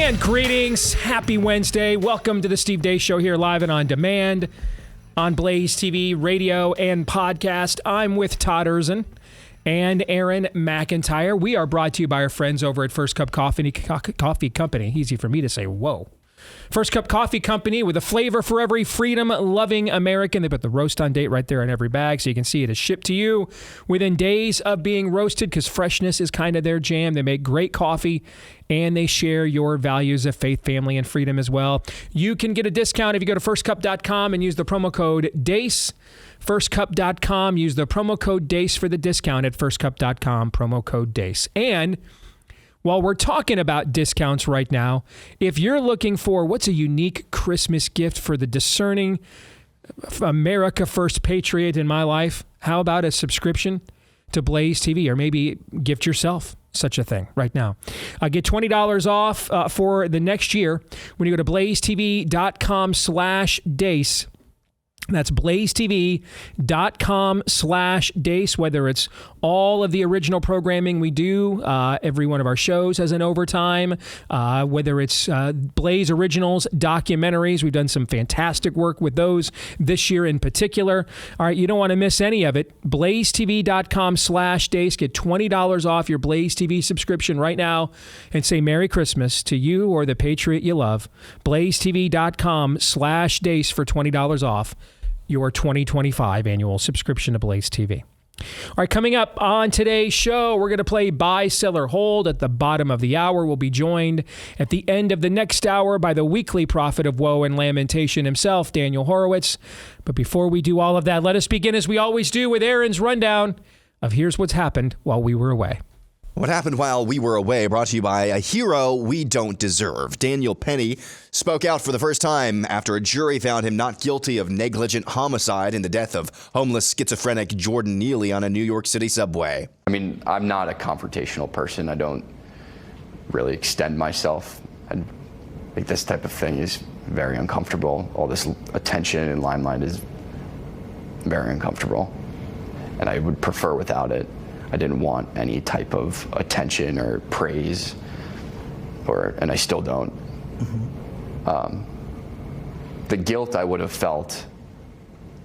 And greetings. Happy Wednesday. Welcome to the Steve Deace Show here live and on demand on Blaze TV, radio, and podcast. I'm with Todd Erzin and Aaron McIntyre. We are brought to you by our friends over at First Cup Coffee Company. Easy for me to say, whoa. First Cup Coffee Company, with a flavor for every freedom-loving American. They put the roast on date right there on every bag, so you can see it is shipped to you within days of being roasted, because freshness is kind of their jam. They make great coffee, and they share your values of faith, family, and freedom as well. You can get a discount if you go to firstcup.com and use the promo code DACE. Firstcup.com, use the promo code DACE for the discount at firstcup.com, promo code DACE. And while we're talking about discounts right now, if you're looking for what's a unique Christmas gift for the discerning America First Patriot in my life, how about a subscription to Blaze TV, or maybe gift yourself such a thing right now? Get $20 off for the next year when you go to blazetv.com/Dace. That's blazetv.com/Dace, whether it's all of the original programming we do, every one of our shows has an overtime, whether it's Blaze Originals, documentaries. We've done some fantastic work with those this year in particular. All right, you don't want to miss any of it. blazetv.com/Dace. Get $20 off your Blaze TV subscription right now and say Merry Christmas to you or the Patriot you love. blazetv.com/Dace for $20 off your 2025 annual subscription to Blaze TV. All right, coming up on today's show, we're going to play Buy, Sell, or Hold at the bottom of the hour. We'll be joined at the end of the next hour by the weekly prophet of woe and lamentation himself, Daniel Horowitz. But before we do all of that, let us begin as we always do with Aaron's rundown of here's what's happened while we were away. What happened while we were away, brought to you by a hero we don't deserve. Daniel Penny spoke out for the first time after a jury found him not guilty of negligent homicide in the death of homeless schizophrenic Jordan Neely on a New York City subway. I mean, I'm not a confrontational person. I don't really extend myself. I think this type of thing is very uncomfortable. All this attention and limelight is very uncomfortable, and I would prefer without it. I didn't want any type of attention or praise, and I still don't. Mm-hmm. The guilt I would have felt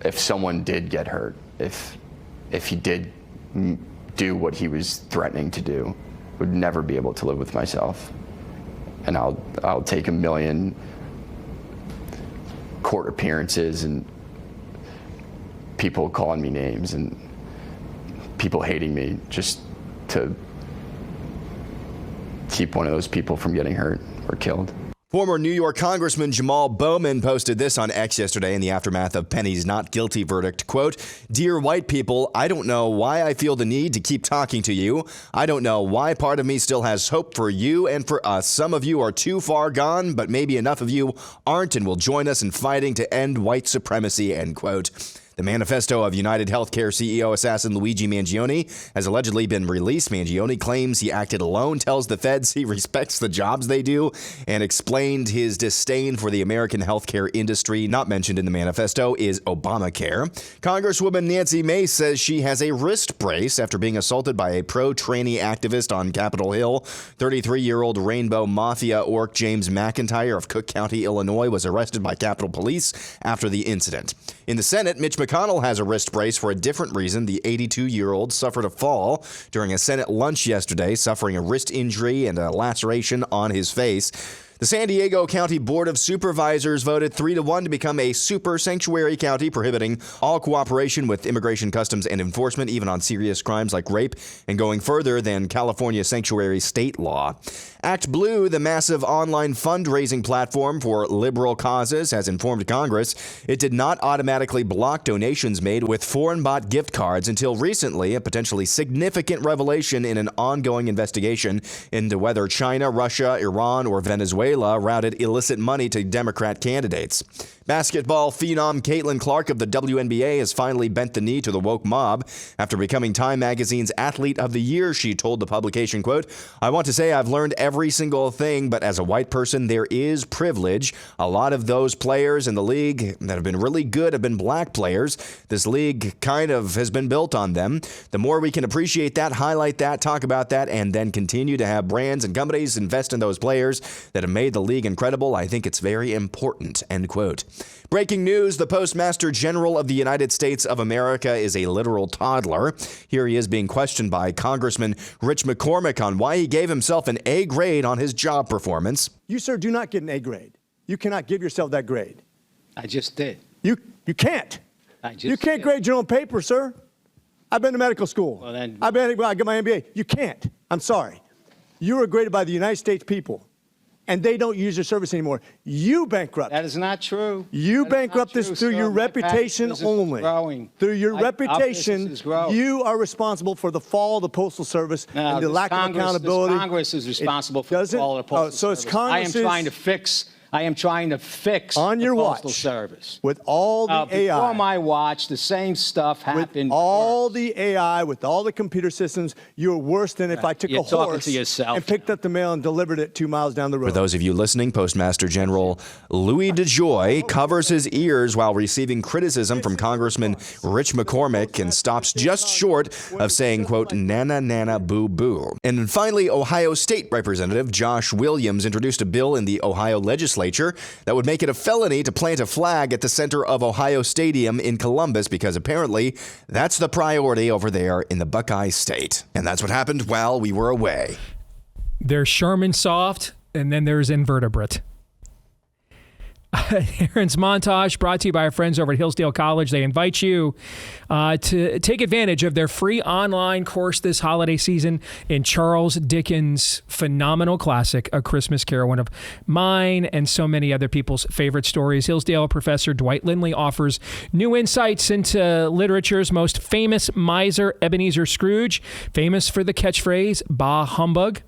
if someone did get hurt, if he did do what he was threatening to do, would never be able to live with myself. And I'll take 1 million court appearances and people calling me names and people hating me just to keep one of those people from getting hurt or killed. Former New York Congressman Jamal Bowman posted this on X yesterday in the aftermath of Penny's not guilty verdict. Quote, "Dear white people, I don't know why I feel the need to keep talking to you. I don't know why part of me still has hope for you and for us. Some of you are too far gone, but maybe enough of you aren't and will join us in fighting to end white supremacy," end quote. The manifesto of United Healthcare CEO assassin Luigi Mangione has allegedly been released. Mangione claims he acted alone, tells the feds he respects the jobs they do, and explained his disdain for the American healthcare industry. Not mentioned in the manifesto is Obamacare. Congresswoman Nancy Mace says she has a wrist brace after being assaulted by a pro-trainee activist on Capitol Hill. 33-year-old Rainbow Mafia orc James McIntyre of Cook County, Illinois, was arrested by Capitol Police after the incident. In the Senate, Mitch McConnell has a wrist brace for a different reason. The 82-year-old suffered a fall during a Senate lunch yesterday, suffering a wrist injury and a laceration on his face. The San Diego County Board of Supervisors voted 3-1 to become a super sanctuary county, prohibiting all cooperation with Immigration, Customs, and Enforcement, even on serious crimes like rape, and going further than California sanctuary state law. Act Blue, the massive online fundraising platform for liberal causes, has informed Congress it did not automatically block donations made with foreign-bought gift cards until recently, a potentially significant revelation in an ongoing investigation into whether China, Russia, Iran, or Venezuela routed illicit money to Democrat candidates. Basketball phenom Caitlin Clark of the WNBA has finally bent the knee to the woke mob. After becoming Time Magazine's Athlete of the Year, she told the publication, quote, "I want to say I've learned every single thing, but as a white person, there is privilege. A lot of those players in the league that have been really good have been black players. This league kind of has been built on them. The more we can appreciate that, highlight that, talk about that, and then continue to have brands and companies invest in those players that have made made the league incredible. I think it's very important, end quote. Breaking news, the Postmaster General of the United States of America is a literal toddler. Here he is being questioned by Congressman Rich McCormick on why he gave himself an A grade on his job performance. You, sir, do not get an A grade. You cannot give yourself that grade. I just did. You can't. You can't grade your own paper, sir. I've been to medical school. Well, then, I got my MBA. You can't. I'm sorry. You are graded by the United States people, and they don't use your service anymore. You bankrupt. That is not true. You bankrupt this through your reputation only. Through your reputation, you are responsible for the fall of the Postal Service and the lack of accountability. Congress is responsible for the fall of the Postal Service. So it's Congress. I am trying to fix on your the Postal watch, Service. With all the AI. Before my watch, the same stuff happened. With all the AI, with all the computer systems, you're worse than if I took a horse and picked up the mail and delivered it 2 miles down the road. For those of you listening, Postmaster General Louis DeJoy covers his ears while receiving criticism from Congressman Rich McCormick and stops just short of saying, quote, nana, nana, boo, boo. And finally, Ohio State Representative Josh Williams introduced a bill in the Ohio legislature that would make it a felony to plant a flag at the center of Ohio Stadium in Columbus because apparently that's the priority over there in the Buckeye State. And that's what happened while we were away. There's Charmin Soft, and then there's Invertebrate. Aaron's Montage brought to you by our friends over at Hillsdale College. They invite you to take advantage of their free online course this holiday season in Charles Dickens' phenomenal classic, A Christmas Carol, one of mine and so many other people's favorite stories. Hillsdale professor Dwight Lindley offers new insights into literature's most famous miser, Ebenezer Scrooge, famous for the catchphrase, bah humbug.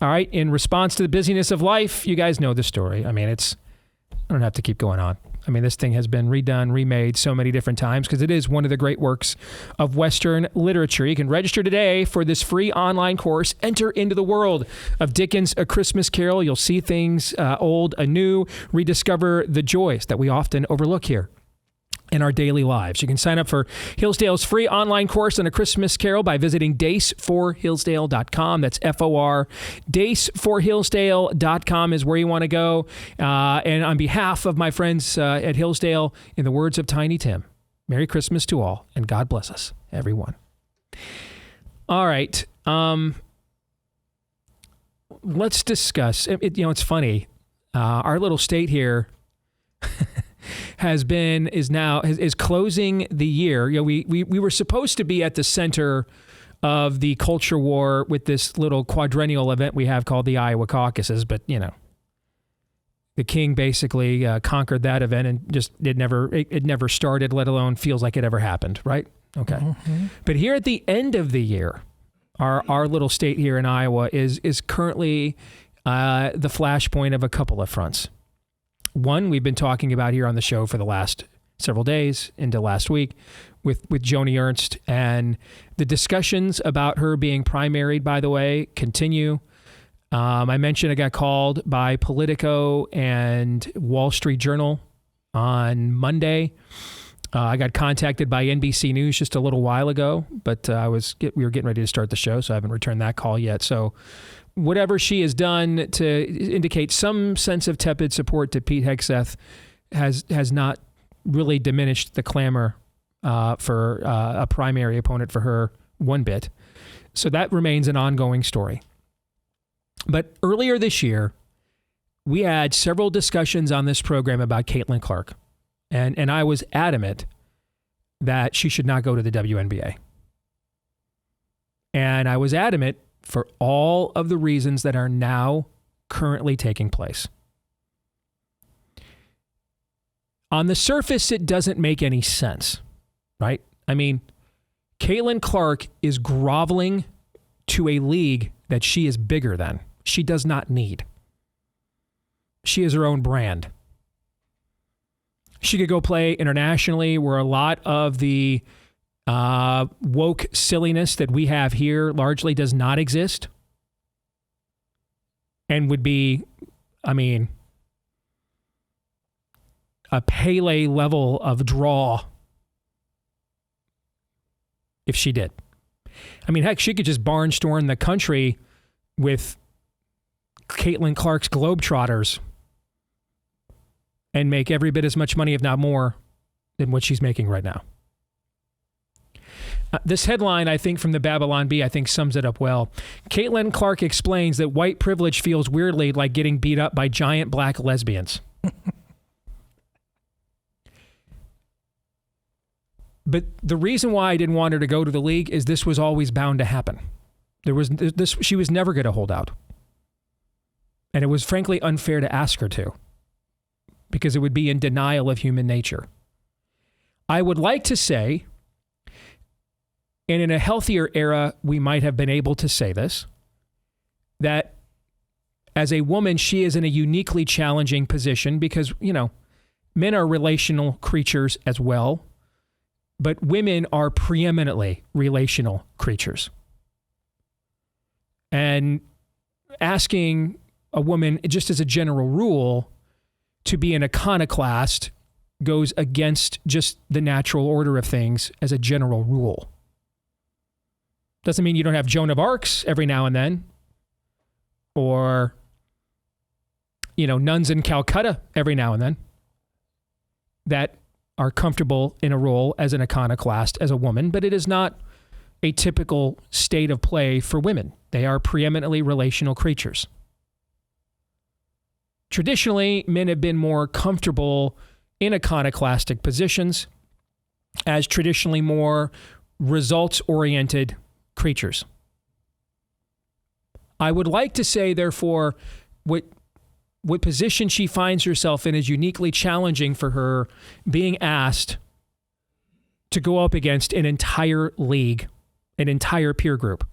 All right, in response to the busyness of life, you guys know the story. I mean, I don't have to keep going on. I mean, this thing has been redone, remade so many different times because it is one of the great works of Western literature. You can register today for this free online course. Enter into the world of Dickens' A Christmas Carol. You'll see things old, anew, rediscover the joys that we often overlook here in our daily lives. You can sign up for Hillsdale's free online course on A Christmas Carol by visiting DeaceForHillsdale.com. That's F-O-R. DeaceForHillsdale.com is where you want to go. And on behalf of my friends at Hillsdale, in the words of Tiny Tim, Merry Christmas to all, and God bless us, everyone. All right. Let's discuss. It's funny. Our little state here is closing the year. You know, we were supposed to be at the center of the culture war with this little quadrennial event we have called the Iowa caucuses, but the king basically conquered that event and just it never started, let alone feels like it ever happened, right? Okay. Mm-hmm. But here at the end of the year, our little state here in Iowa is currently the flashpoint of a couple of fronts. One we've been talking about here on the show for the last several days into last week with Joni Ernst, and the discussions about her being primaried, by the way, continue. I mentioned I got called by Politico and Wall Street Journal on Monday. I got contacted by NBC News just a little while ago, but we were getting ready to start the show, so I haven't returned that call yet. So whatever she has done to indicate some sense of tepid support to Pete Hegseth has not really diminished the clamor for a primary opponent for her one bit. So that remains an ongoing story. But earlier this year, we had several discussions on this program about Caitlin Clark. And I was adamant that she should not go to the WNBA. And I was adamant for all of the reasons that are now currently taking place. On the surface, it doesn't make any sense, right? I mean, Caitlin Clark is groveling to a league that she is bigger than. She does not need. She is her own brand. She could go play internationally where a lot of the woke silliness that we have here largely does not exist and would be, a Pele level of draw if she did. I mean, heck, she could just barnstorm the country with Caitlin Clark's Globetrotters and make every bit as much money, if not more, than what she's making right now. This headline, I think, from the Babylon Bee, I think sums it up well. Caitlin Clark explains that white privilege feels weirdly like getting beat up by giant black lesbians. But the reason why I didn't want her to go to the league is this was always bound to happen. She was never going to hold out. And it was frankly unfair to ask her to, because it would be in denial of human nature. I would like to say, and in a healthier era, we might have been able to say this, that as a woman, she is in a uniquely challenging position because, men are relational creatures as well, but women are preeminently relational creatures. And asking a woman, just as a general rule, to be an iconoclast goes against just the natural order of things as a general rule. Doesn't mean you don't have Joan of Arcs every now and then, or, nuns in Calcutta every now and then that are comfortable in a role as an iconoclast as a woman, but it is not a typical state of play for women. They are preeminently relational creatures. Traditionally, men have been more comfortable in iconoclastic positions as traditionally more results-oriented creatures. I would like to say, therefore, what position she finds herself in is uniquely challenging for her, being asked to go up against an entire league, an entire peer group.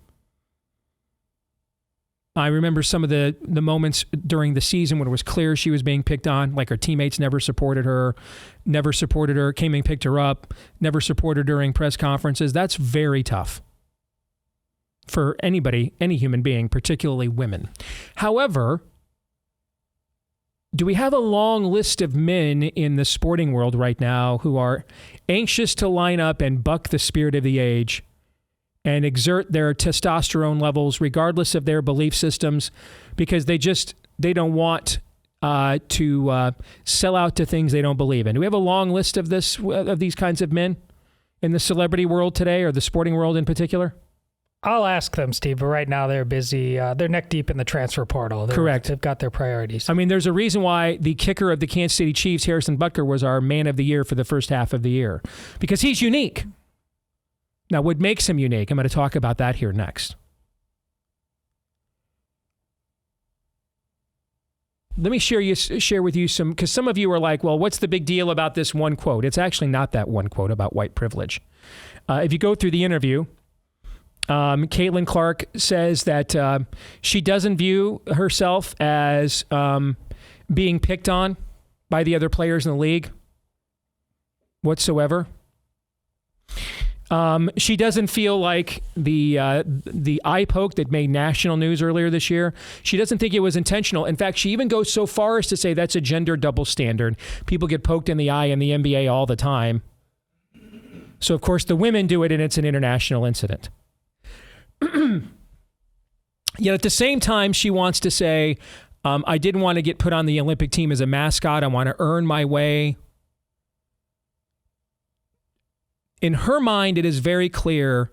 I remember some of the moments during the season when it was clear she was being picked on, like her teammates never supported her, came and picked her up, never supported her during press conferences. That's very tough for anybody, any human being, particularly women. However, do we have a long list of men in the sporting world right now who are anxious to line up and buck the spirit of the age and exert their testosterone levels regardless of their belief systems because they don't want to sell out to things they don't believe in? Do we have a long list of these kinds of men in the celebrity world today, or the sporting world in particular? I'll ask them, Steve, but right now they're busy. They're neck deep in the transfer portal. Correct. They've got their priorities. I mean, there's a reason why the kicker of the Kansas City Chiefs, Harrison Butker, was our man of the year for the first half of the year, because he's unique. Now, what makes him unique? I'm going to talk about that here next. Let me share with you some, because some of you are like, well, what's the big deal about this one quote? It's actually not that one quote about white privilege. If you go through the interview, Caitlin Clark says that she doesn't view herself as being picked on by the other players in the league whatsoever. She doesn't feel like the eye poke that made national news earlier this year, she doesn't think it was intentional. In fact, she even goes so far as to say that's a gender double standard. People get poked in the eye in the NBA all the time. So, of course, the women do it, and it's an international incident. Yet at the same time, she wants to say, I didn't want to get put on the Olympic team as a mascot. I want to earn my way. In her mind, it is very clear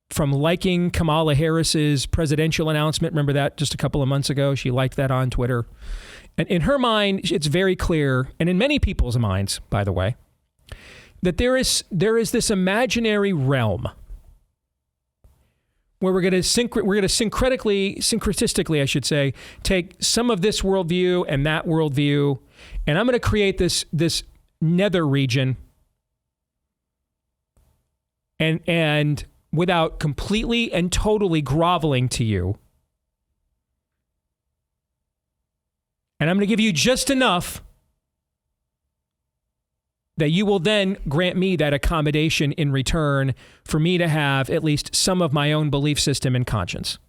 from liking Kamala Harris's presidential announcement. Remember that just a couple of months ago? She liked that on Twitter. And in her mind, it's very clear, and in many people's minds, by the way, that there is this imaginary realm where we're going to syncretistically, I should say, take some of this worldview and that worldview, and I'm going to create this nether region, and without completely and totally groveling to you, and I'm going to give you just enough that you will then grant me that accommodation in return for me to have at least some of my own belief system and conscience.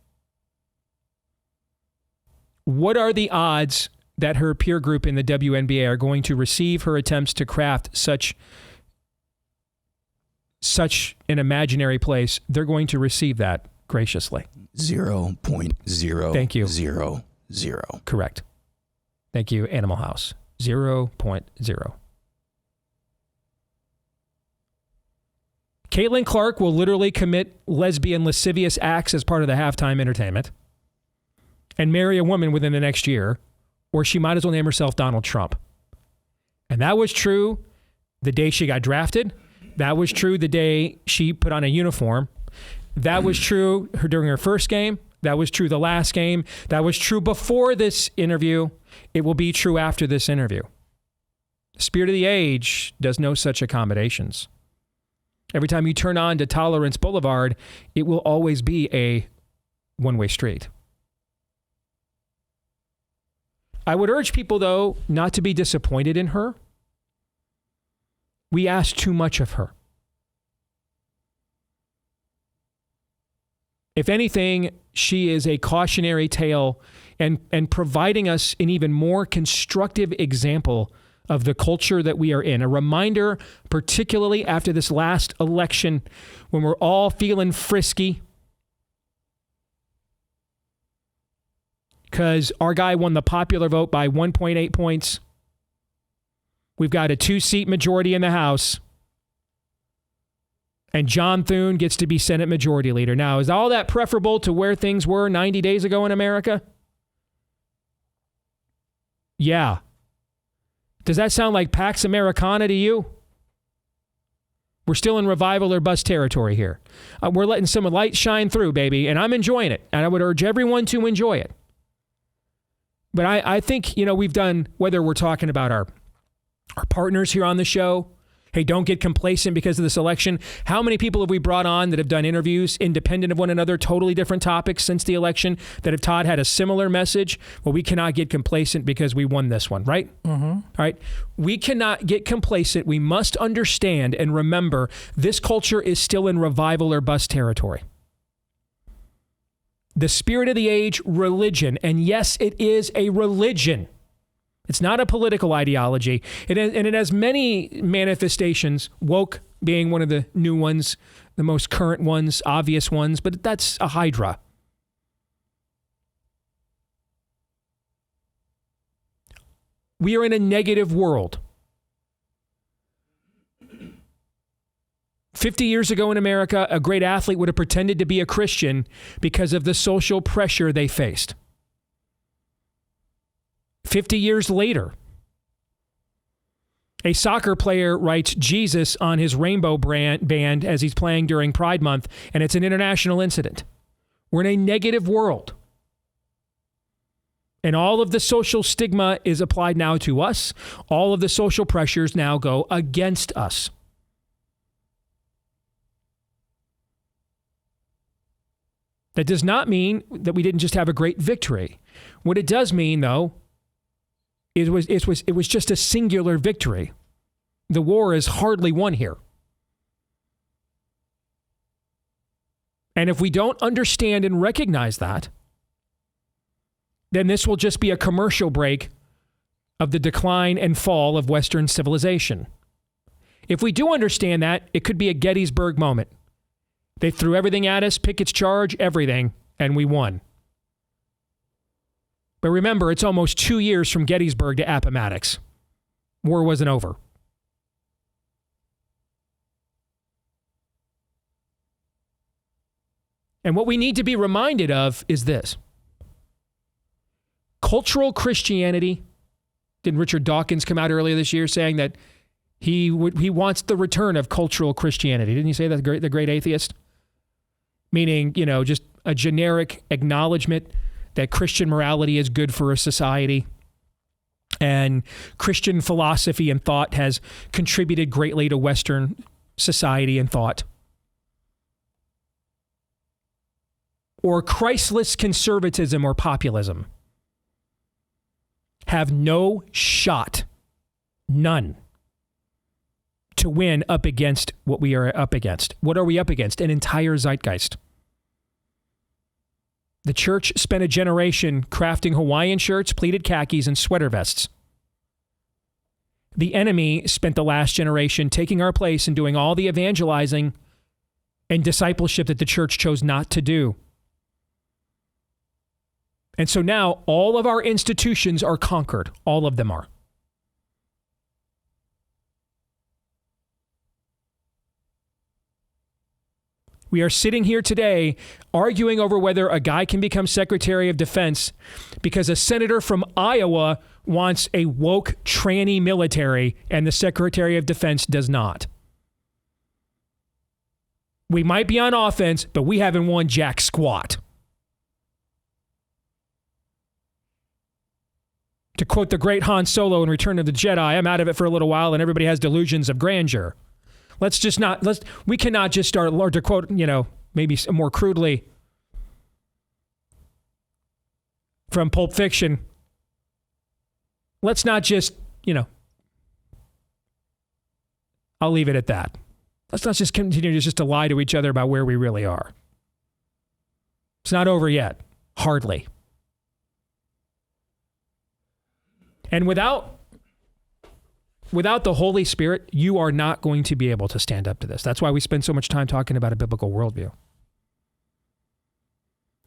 What are the odds that her peer group in the WNBA are going to receive her attempts to craft such an imaginary place? They're going to receive that graciously. 0.00. Thank you. Correct. Thank you, Animal House. 0.0. Caitlin Clark will literally commit lesbian lascivious acts as part of the halftime entertainment and marry a woman within the next year, or she might as well name herself Donald Trump. And that was true the day she got drafted. That was true the day she put on a uniform. That was true during her first game. That was true the last game. That was true before this interview. It will be true after this interview. The spirit of the age does no such accommodations. Every time you turn on to Tolerance Boulevard, it will always be a one-way street. I would urge people, though, not to be disappointed in her. We ask too much of her. If anything, she is a cautionary tale and providing us an even more constructive example of the culture that we are in. A reminder, particularly after this last election, when we're all feeling frisky because our guy won the popular vote by 1.8 points. We've got a 2-seat majority in the House. And John Thune gets to be Senate Majority Leader. Now, is all that preferable to where things were 90 days ago in America? Yeah. Does that sound like Pax Americana to you? We're still in revival or bust territory here. We're letting some light shine through, baby, and I'm enjoying it. And I would urge everyone to enjoy it. But I think, we've done, whether we're talking about our partners here on the show, hey, don't get complacent because of this election. How many people have we brought on that have done interviews independent of one another, totally different topics since the election, that have, Todd, had a similar message? Well, we cannot get complacent because we won this one, right? Mm-hmm. All right. We cannot get complacent. We must understand and remember this culture is still in revival or bust territory. The spirit of the age, religion, and yes, it is a religion. It's not a political ideology. It has many manifestations, woke being one of the new ones, the most current ones, obvious ones, but that's a hydra. We are in a negative world. 50 years ago in America, a great athlete would have pretended to be a Christian because of the social pressure they faced. 50 years later, a soccer player writes Jesus on his rainbow band as he's playing during Pride Month, and it's an international incident. We're in a negative world. And all of the social stigma is applied now to us. All of the social pressures now go against us. That does not mean that we didn't just have a great victory. What it does mean, though, it was just a singular victory. The war is hardly won here. And if we don't understand and recognize that, then this will just be a commercial break of the decline and fall of Western civilization. If we do understand that, it could be a Gettysburg moment. They threw everything at us, Pickett's charge, everything, and we won. But remember, it's almost 2 years from Gettysburg to Appomattox. War wasn't over. And what we need to be reminded of is this. Cultural Christianity, didn't Richard Dawkins come out earlier this year saying that he wants the return of cultural Christianity? Didn't he say that, the great atheist? Meaning, just a generic acknowledgement that Christian morality is good for a society. And Christian philosophy and thought has contributed greatly to Western society and thought. Or Christless conservatism or populism have no shot, none, to win up against what we are up against. What are we up against? An entire zeitgeist. The church spent a generation crafting Hawaiian shirts, pleated khakis, and sweater vests. The enemy spent the last generation taking our place and doing all the evangelizing and discipleship that the church chose not to do. And so now all of our institutions are conquered. All of them are. We are sitting here today arguing over whether a guy can become Secretary of Defense because a senator from Iowa wants a woke tranny military and the Secretary of Defense does not. We might be on offense, but we haven't won jack squat. To quote the great Han Solo in Return of the Jedi, I'm out of it for a little while and everybody has delusions of grandeur. We cannot just start, or to quote, maybe more crudely from Pulp Fiction, let's not just, I'll leave it at that. Let's not just continue just to lie to each other about where we really are. It's not over yet. Hardly. And without the Holy Spirit, you are not going to be able to stand up to this. That's why we spend so much time talking about a biblical worldview.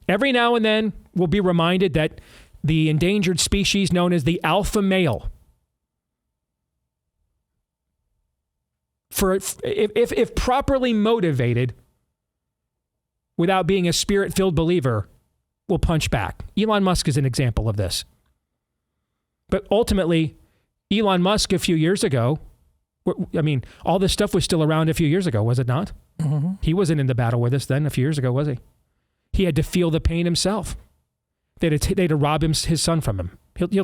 Every now and then, we'll be reminded that the endangered species known as the alpha male, if properly motivated, without being a spirit-filled believer, will punch back. Elon Musk is an example of this. But ultimately, Elon Musk a few years ago, all this stuff was still around a few years ago, was it not? Mm-hmm. He wasn't in the battle with us then a few years ago, was he? He had to feel the pain himself. They had to rob his son from him.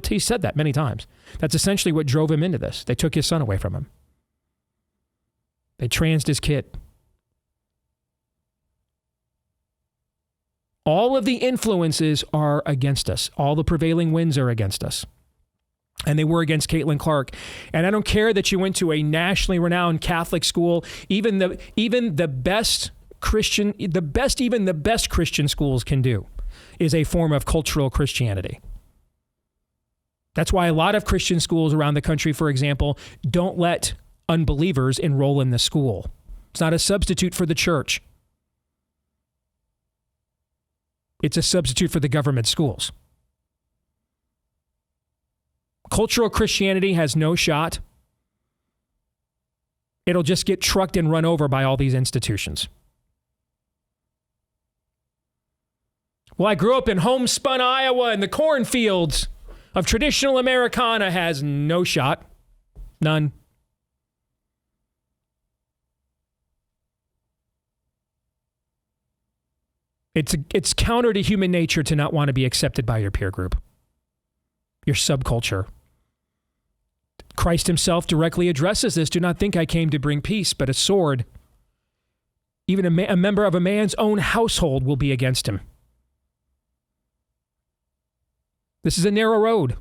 He said that many times. That's essentially what drove him into this. They took his son away from him. They transed his kid. All of the influences are against us. All the prevailing winds are against us. And they were against Caitlin Clark. And I don't care that you went to a nationally renowned Catholic school. Even the best Christian schools can do is a form of cultural Christianity. That's why a lot of Christian schools around the country, for example, don't let unbelievers enroll in the school. It's not a substitute for the church. It's a substitute for the government schools. Cultural Christianity has no shot. It'll just get trucked and run over by all these institutions. Well, I grew up in homespun Iowa and the cornfields of traditional Americana. Has no shot. None. It's counter to human nature to not want to be accepted by your peer group, your subculture. Christ himself directly addresses this. Do not think I came to bring peace, but a sword. Even a member of a man's own household will be against him. This is a narrow road.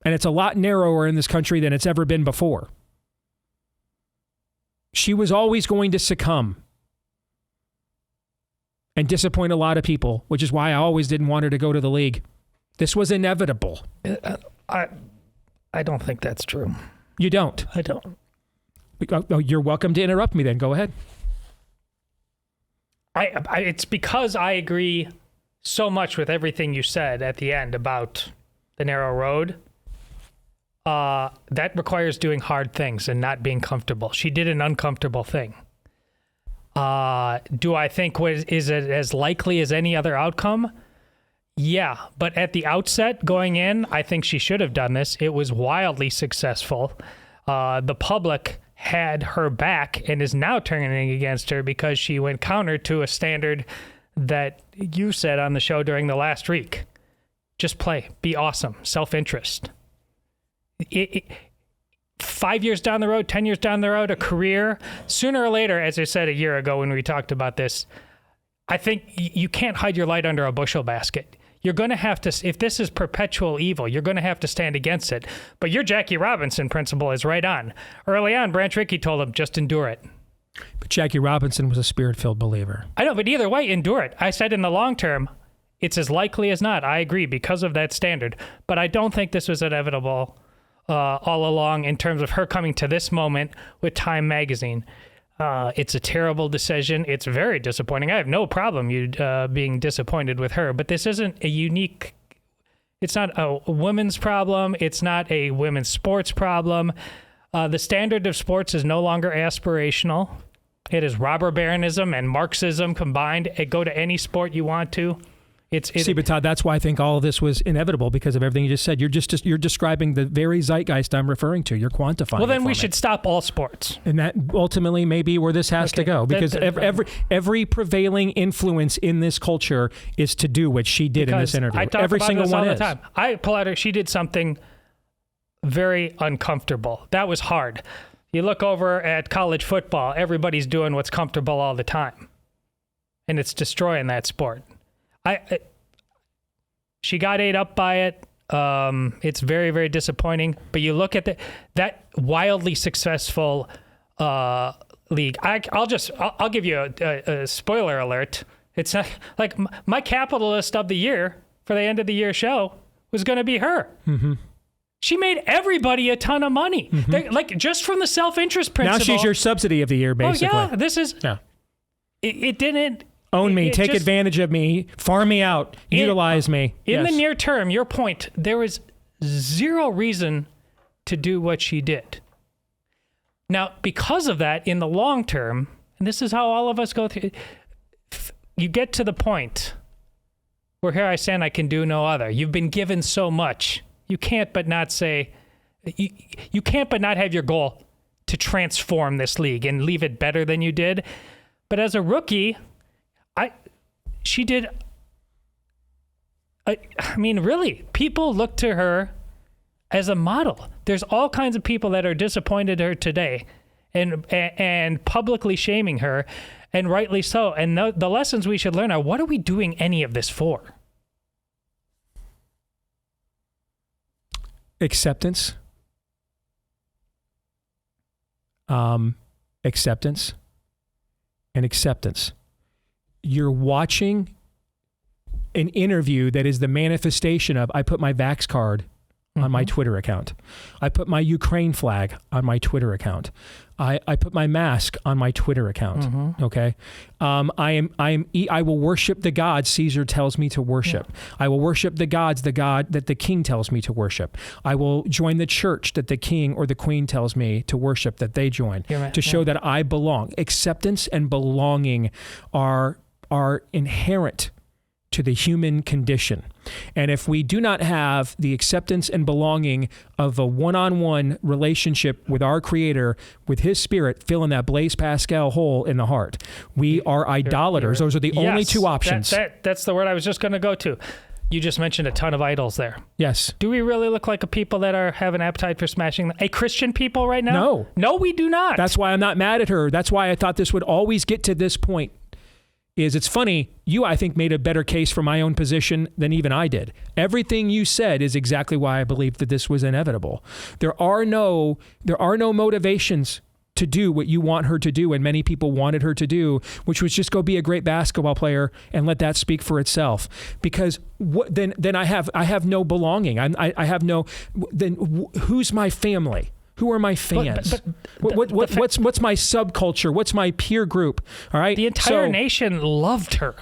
And it's a lot narrower in this country than it's ever been before. She was always going to succumb and disappoint a lot of people, which is why I always didn't want her to go to the league. This was inevitable. I don't think that's true. You don't? I don't. Oh, you're welcome to interrupt me then. Go ahead. It's because I agree so much with everything you said at the end about the narrow road. That requires doing hard things and not being comfortable. She did an uncomfortable thing. Do I think is it as likely as any other outcome? Yeah, but at the outset, going in, I think she should have done this. It was wildly successful. The public had her back and is now turning against her because she went counter to a standard that you said on the show during the last week. Just play. Be awesome. Self-interest. 5 years down the road, 10 years down the road, a career, sooner or later, as I said a year ago when we talked about this, I think you can't hide your light under a bushel basket. You're going to have to, if this is perpetual evil, you're going to have to stand against it. But your Jackie Robinson principle is right on. Early on, Branch Rickey told him, just endure it. But Jackie Robinson was a spirit-filled believer. I know, but either way, endure it. I said in the long term, it's as likely as not. I agree because of that standard. But I don't think this was inevitable all along in terms of her coming to this moment with Time magazine. It's a terrible decision. It's very disappointing. I have no problem you being disappointed with her, but this isn't a unique. It's not a women's problem. It's not a women's sports problem. The standard of sports is no longer aspirational. It is robber baronism and Marxism combined. Go to any sport you want to. See, but Todd, that's why I think all of this was inevitable because of everything you just said. You're describing the very zeitgeist I'm referring to. You're quantifying. Well, then we should stop all sports, and that ultimately may be where this has to go because every prevailing influence in this culture is to do what she did in this interview. I talk every about single this one all is. the time. I pull out her. She did something very uncomfortable. That was hard. You look over at college football. Everybody's doing what's comfortable all the time, and it's destroying that sport. She got ate up by it. It's very, very disappointing. But you look at that wildly successful league. I'll give you a spoiler alert. It's not, like my capitalist of the year for the end of the year show was going to be her. Mm-hmm. She made everybody a ton of money. Mm-hmm. Just from the self-interest principle. Now she's your subsidy of the year, basically. Oh yeah, this is. Yeah. It didn't. Own me, take advantage of me, farm me out, utilize me. In the near term, your point, there was zero reason to do what she did. Now, because of that, in the long term, and this is how all of us go through, you get to the point where here I stand, I can do no other. You've been given so much. You can't but not say, you can't but not have your goal to transform this league and leave it better than you did. But as a rookie, she did. I mean, really, people look to her as a model. There's all kinds of people that are disappointed in her today, and publicly shaming her, and rightly so. And the lessons we should learn are: what are we doing any of this for? Acceptance. Acceptance. And acceptance. You're watching an interview that is the manifestation of, I put my Vax card on my Twitter account. I put my Ukraine flag on my Twitter account. I put my mask on my Twitter account. Okay. I will worship the God Caesar tells me to worship. Yeah. I will worship the God that the king tells me to worship. I will join the church that the king or the queen tells me to worship, that they join, to show that I belong. Acceptance and belonging are inherent to the human condition. And if we do not have the acceptance and belonging of a one-on-one relationship with our Creator, with His Spirit filling that Blaise Pascal hole in the heart, we are idolaters. Those are the only two options. That's the word I was just going to go to. You just mentioned a ton of idols there. Yes. Do we really look like a people that have an appetite for smashing a Christian people right now? No. No, we do not. That's why I'm not mad at her. That's why I thought this would always get to this point. It's funny, you, I think, made a better case for my own position than even I did. Everything you said is exactly why I believe that this was inevitable. There are no motivations to do what you want her to do, and many people wanted her to do, which was just go be a great basketball player and let that speak for itself. Because then I have no belonging. I have no. Then who's my family? Who are my fans? What's my subculture? What's my peer group? All right. The entire nation loved her.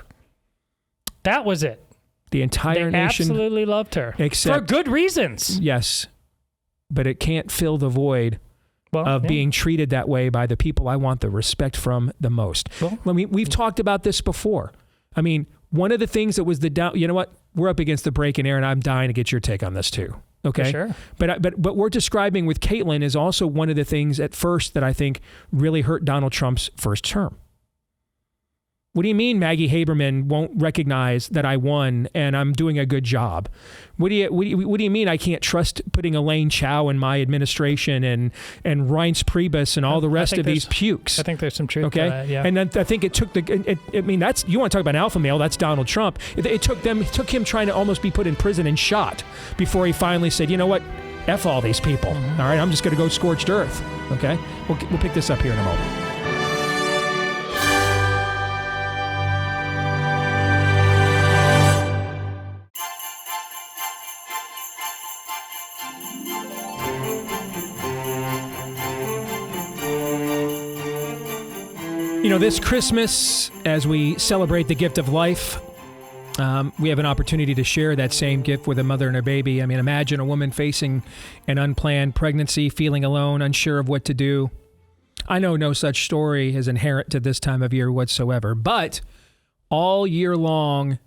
That was it. The entire nation absolutely loved her. For good reasons. Yes. But it can't fill the void of being treated that way by the people I want the respect from the most. We've talked about this before. I mean, one of the things that was you know what? We're up against the break, and Aaron, I'm dying to get your take on this too. Okay. For sure. But what we're describing with Caitlyn is also one of the things at first that I think really hurt Donald Trump's first term. What do you mean Maggie Haberman won't recognize that I won and I'm doing a good job? What do you mean I can't trust putting Elaine Chao in my administration and Reince Priebus and all the rest of these pukes? I think there's some truth to that, yeah. And then I think it took that's, you want to talk about an alpha male, that's Donald Trump. It took him trying to almost be put in prison and shot before he finally said, you know what? F all these people. All right, I'm just going to go scorched earth. Okay? We'll pick this up here in a moment. You know, this Christmas, as we celebrate the gift of life, we have an opportunity to share that same gift with a mother and her baby. I mean, imagine a woman facing an unplanned pregnancy, feeling alone, unsure of what to do. I know no such story is inherent to this time of year whatsoever, but all year long,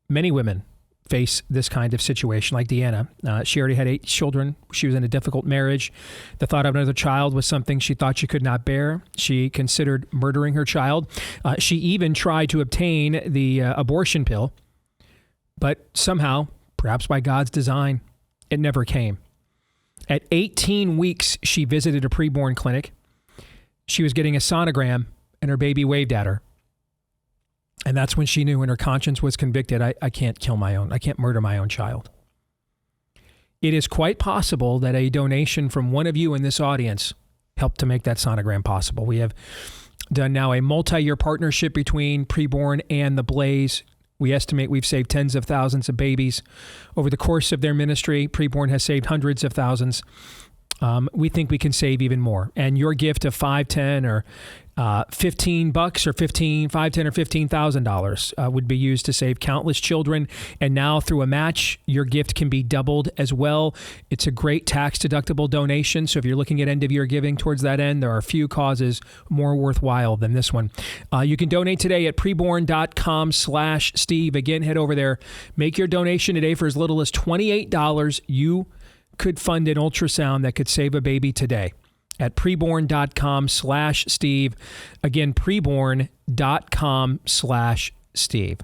many women face this kind of situation, like Deanna. She already had 8 children. She was in a difficult marriage. The thought of another child was something she thought she could not bear. She considered murdering her child. She even tried to obtain the abortion pill, but somehow, perhaps by God's design, it never came. At 18 weeks, she visited a preborn clinic. She was getting a sonogram, and her baby waved at her. And that's when she knew, when her conscience was convicted, I can't kill my own. I can't murder my own child. It is quite possible that a donation from one of you in this audience helped to make that sonogram possible. We have done now a multi-year partnership between Preborn and the Blaze. We estimate we've saved tens of thousands of babies. Over the course of their ministry, Preborn has saved hundreds of thousands. We think we can save even more. And your gift of $5, $10, or $15 or $5, $10, or $15,000 would be used to save countless children. And now through a match, your gift can be doubled as well. It's a great tax-deductible donation. So if you're looking at end-of-year giving towards that end, there are few causes more worthwhile than this one. You can donate today at preborn.com/Steve. Again, head over there. Make your donation today for as little as $28. You could fund an ultrasound that could save a baby today at preborn.com/Steve. Again, preborn.com/Steve.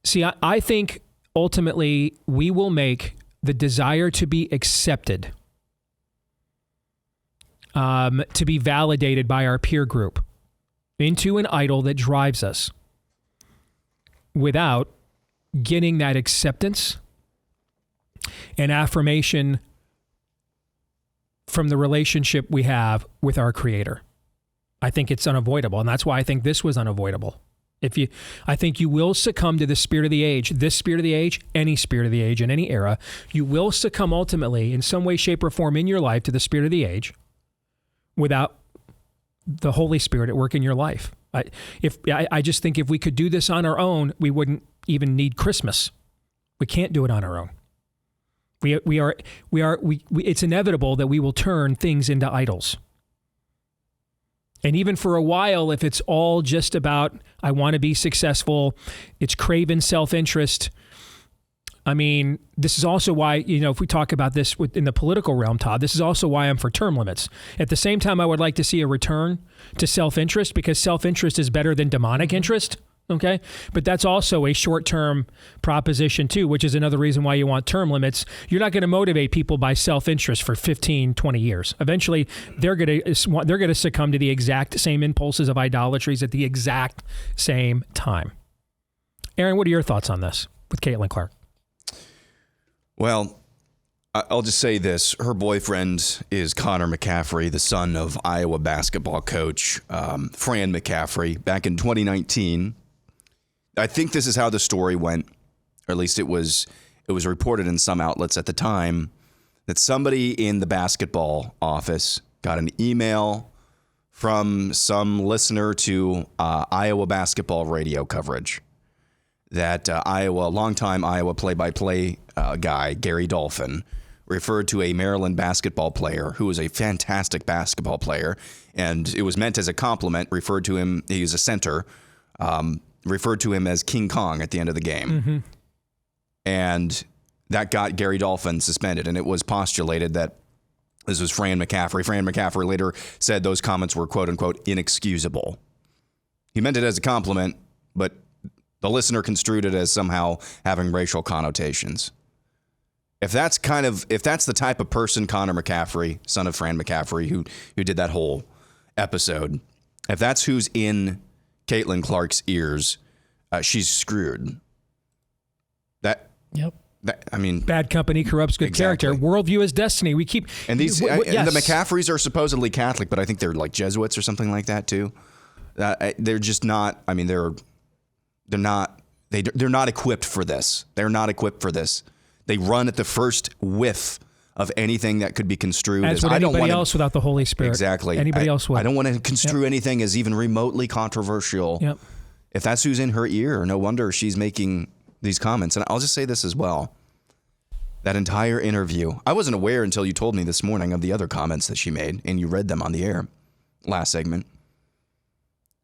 See, I think ultimately we will make the desire to be accepted, to be validated by our peer group, into an idol that drives us without getting that acceptance and affirmation from the relationship we have with our Creator. I think it's unavoidable, and that's why I think this was unavoidable. I think you will succumb to the spirit of the age, this spirit of the age, any spirit of the age in any era. You will succumb ultimately in some way, shape, or form in your life to the spirit of the age without the Holy Spirit at work in your life. I just think if we could do this on our own, we wouldn't even need Christmas. We can't do it on our own. It's inevitable that we will turn things into idols. And even for a while, if it's all just about, I want to be successful, it's craven self-interest. I mean, this is also why, if we talk about this in the political realm, Todd, this is also why I'm for term limits. At the same time, I would like to see a return to self-interest, because self-interest is better than demonic interest. Okay. But that's also a short-term proposition too, which is another reason why you want term limits. You're not going to motivate people by self-interest for 15, 20 years. Eventually they're going to succumb to the exact same impulses of idolatries at the exact same time. Aaron, what are your thoughts on this with Caitlin Clark? Well, I'll just say this. Her boyfriend is Connor McCaffrey, the son of Iowa basketball coach Fran McCaffrey. Back in 2019, I think this is how the story went, or at least it was reported in some outlets at the time, that somebody in the basketball office got an email from some listener to Iowa basketball radio coverage that longtime Iowa play-by-play guy, Gary Dolphin, referred to a Maryland basketball player who was a fantastic basketball player, and it was meant as a compliment, referred to him, he's a center, referred to him as King Kong at the end of the game. Mm-hmm. And that got Gary Dolphin suspended, and it was postulated that this was Fran McCaffrey. Fran McCaffrey later said those comments were, quote-unquote, inexcusable. He meant it as a compliment, but the listener construed it as somehow having racial connotations. If that's the type of person Connor McCaffrey, son of Fran McCaffrey, who did that whole episode, if that's who's in Caitlin Clark's ears, she's screwed. Bad company corrupts good character. Worldview is destiny. We keep and these and the McCaffreys are supposedly Catholic, but I think they're like Jesuits or something like that too. They're just not. I mean, they're not equipped for this. They're not equipped for this. They run at the first whiff of anything that could be construed as as would I don't anybody want else without the Holy Spirit. Exactly. Anybody else would. I don't want to construe anything as even remotely controversial. Yep. If that's who's in her ear, no wonder she's making these comments. And I'll just say this as well. That entire interview, I wasn't aware until you told me this morning of the other comments that she made, and you read them on the air last segment.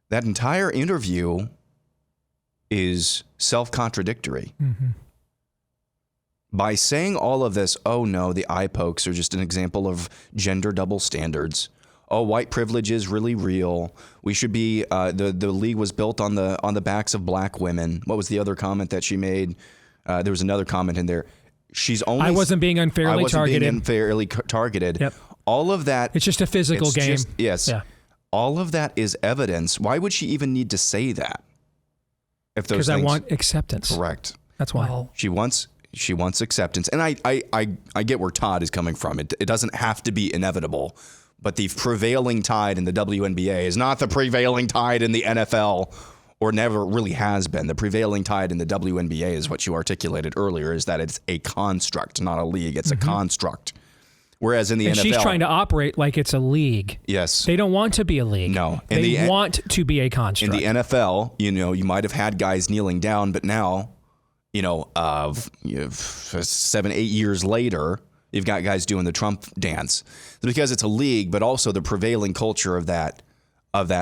That entire interview is self-contradictory. Mm-hmm. By saying all of this, oh no, the eye pokes are just an example of gender double standards. Oh, white privilege is really real. We should be, the league was built on the backs of black women. What was the other comment that she made? There was another comment in there. I wasn't being unfairly targeted. Yep. All of that. It's just a physical game. Yes. Yeah. All of that is evidence. Why would she even need to say that? Because I want acceptance. Correct. That's why. Well, She wants acceptance. And I get where Todd is coming from. It doesn't have to be inevitable. But the prevailing tide in the WNBA is not the prevailing tide in the NFL, or never really has been. The prevailing tide in the WNBA is what you articulated earlier, is that it's a construct, not a league. It's a construct. Whereas in the NFL... she's trying to operate like it's a league. Yes. They don't want to be a league. No. They want to be a construct. In the NFL, you might have had guys kneeling down, but now, 7-8 years later, you've got guys doing the Trump dance. Because it's a league, but also the prevailing culture of that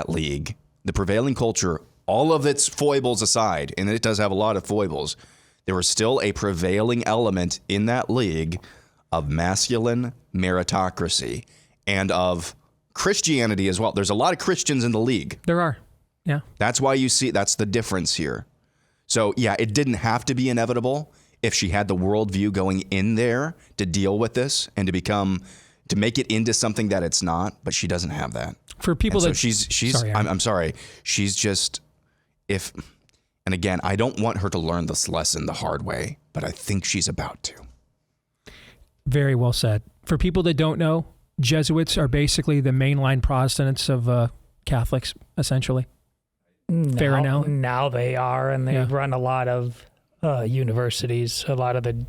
league. The prevailing culture, all of its foibles aside, and it does have a lot of foibles, there was still a prevailing element in that league of masculine meritocracy and of Christianity as well. There's a lot of Christians in the league. There are. Yeah. That's why that's the difference here. So, yeah, it didn't have to be inevitable if she had the worldview going in there to deal with this and to make it into something that it's not, but she doesn't have that. For people and so she's sorry, I'm sorry. She's just, and again, I don't want her to learn this lesson the hard way, but I think she's about to. Very well said. For people that don't know, Jesuits are basically the mainline Protestants of Catholics, essentially. Fair now? Now they are, and they run a lot of universities, a lot of the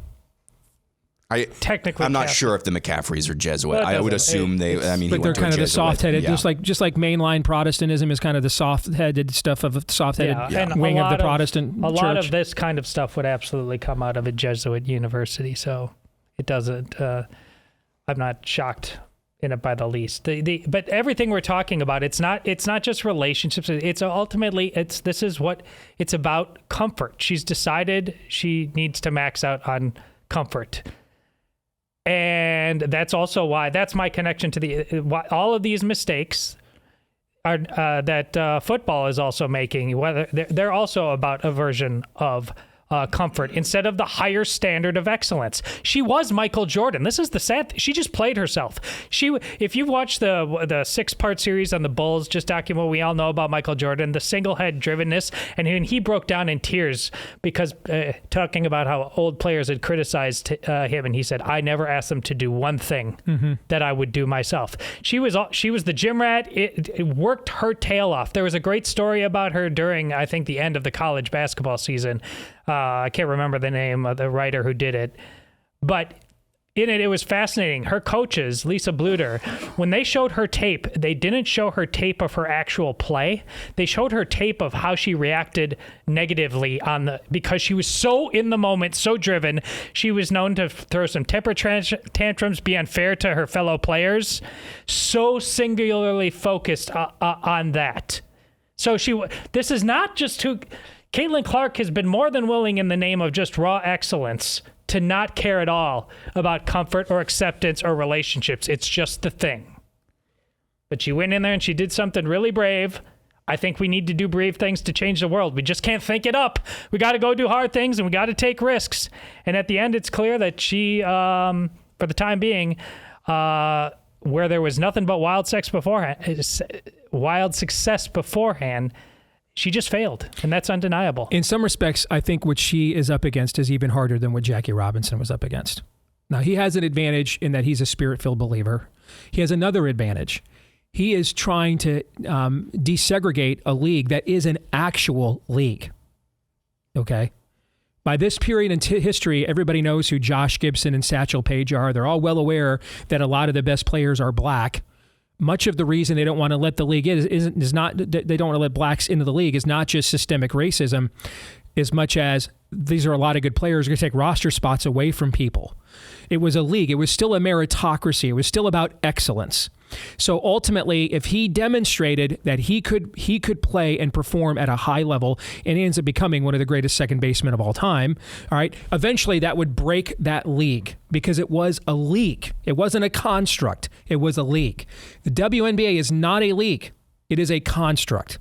technically I'm not Catholic. Sure if the McCaffreys are Jesuit. I would assume but they're kind of the soft-headed, just like mainline Protestantism is kind of the soft-headed stuff of soft-headed wing of the Protestant church. A lot of this kind of stuff would absolutely come out of a Jesuit university, so it doesn't. I'm not shocked in it by the least. But everything we're talking about, it's not just relationships. It's ultimately this is what it's about. Comfort. She's decided she needs to max out on comfort. And that's also why, that's my connection to why all of these mistakes are that football is also making. Whether they're also about a version of comfort instead of the higher standard of excellence. She was Michael Jordan. This is the sad. She just played herself. If you've watched the 6-part series on the Bulls, just document what we all know about Michael Jordan, the single head drivenness, and he broke down in tears because talking about how old players had criticized him, and he said, "I never asked them to do one thing that I would do myself." She was the gym rat. It worked her tail off. There was a great story about her during, I think, the end of the college basketball season. I can't remember the name of the writer who did it, but in it was fascinating. Her coaches, Lisa Bluter, when they showed her tape, they didn't show her tape of her actual play. They showed her tape of how she reacted negatively because she was so in the moment, so driven. She was known to throw some temper tantrums, be unfair to her fellow players, so singularly focused on that. So this is not just who... Caitlin Clark has been more than willing in the name of just raw excellence to not care at all about comfort or acceptance or relationships. It's just the thing. But she went in there and she did something really brave. I think we need to do brave things to change the world. We just can't think it up. We got to go do hard things and we got to take risks. And at the end, it's clear that she, for the time being, where there was nothing but wild success beforehand, she just failed, and that's undeniable. In some respects, I think what she is up against is even harder than what Jackie Robinson was up against. Now, he has an advantage in that he's a spirit-filled believer. He has another advantage. He is trying to desegregate a league that is an actual league, okay? By this period in history, everybody knows who Josh Gibson and Satchel Paige are. They're all well aware that a lot of the best players are black. Much of the reason they don't want to let the league is not they don't want to let blacks into the league is not just systemic racism, as much as these are a lot of good players who are going to take roster spots away from people. It was a league. It was still a meritocracy. It was still about excellence. So ultimately, if he demonstrated that he could play and perform at a high level, and he ends up becoming one of the greatest second basemen of all time, all right, eventually that would break that league because it was a league. It wasn't a construct. It was a league. The WNBA is not a league. It is a construct.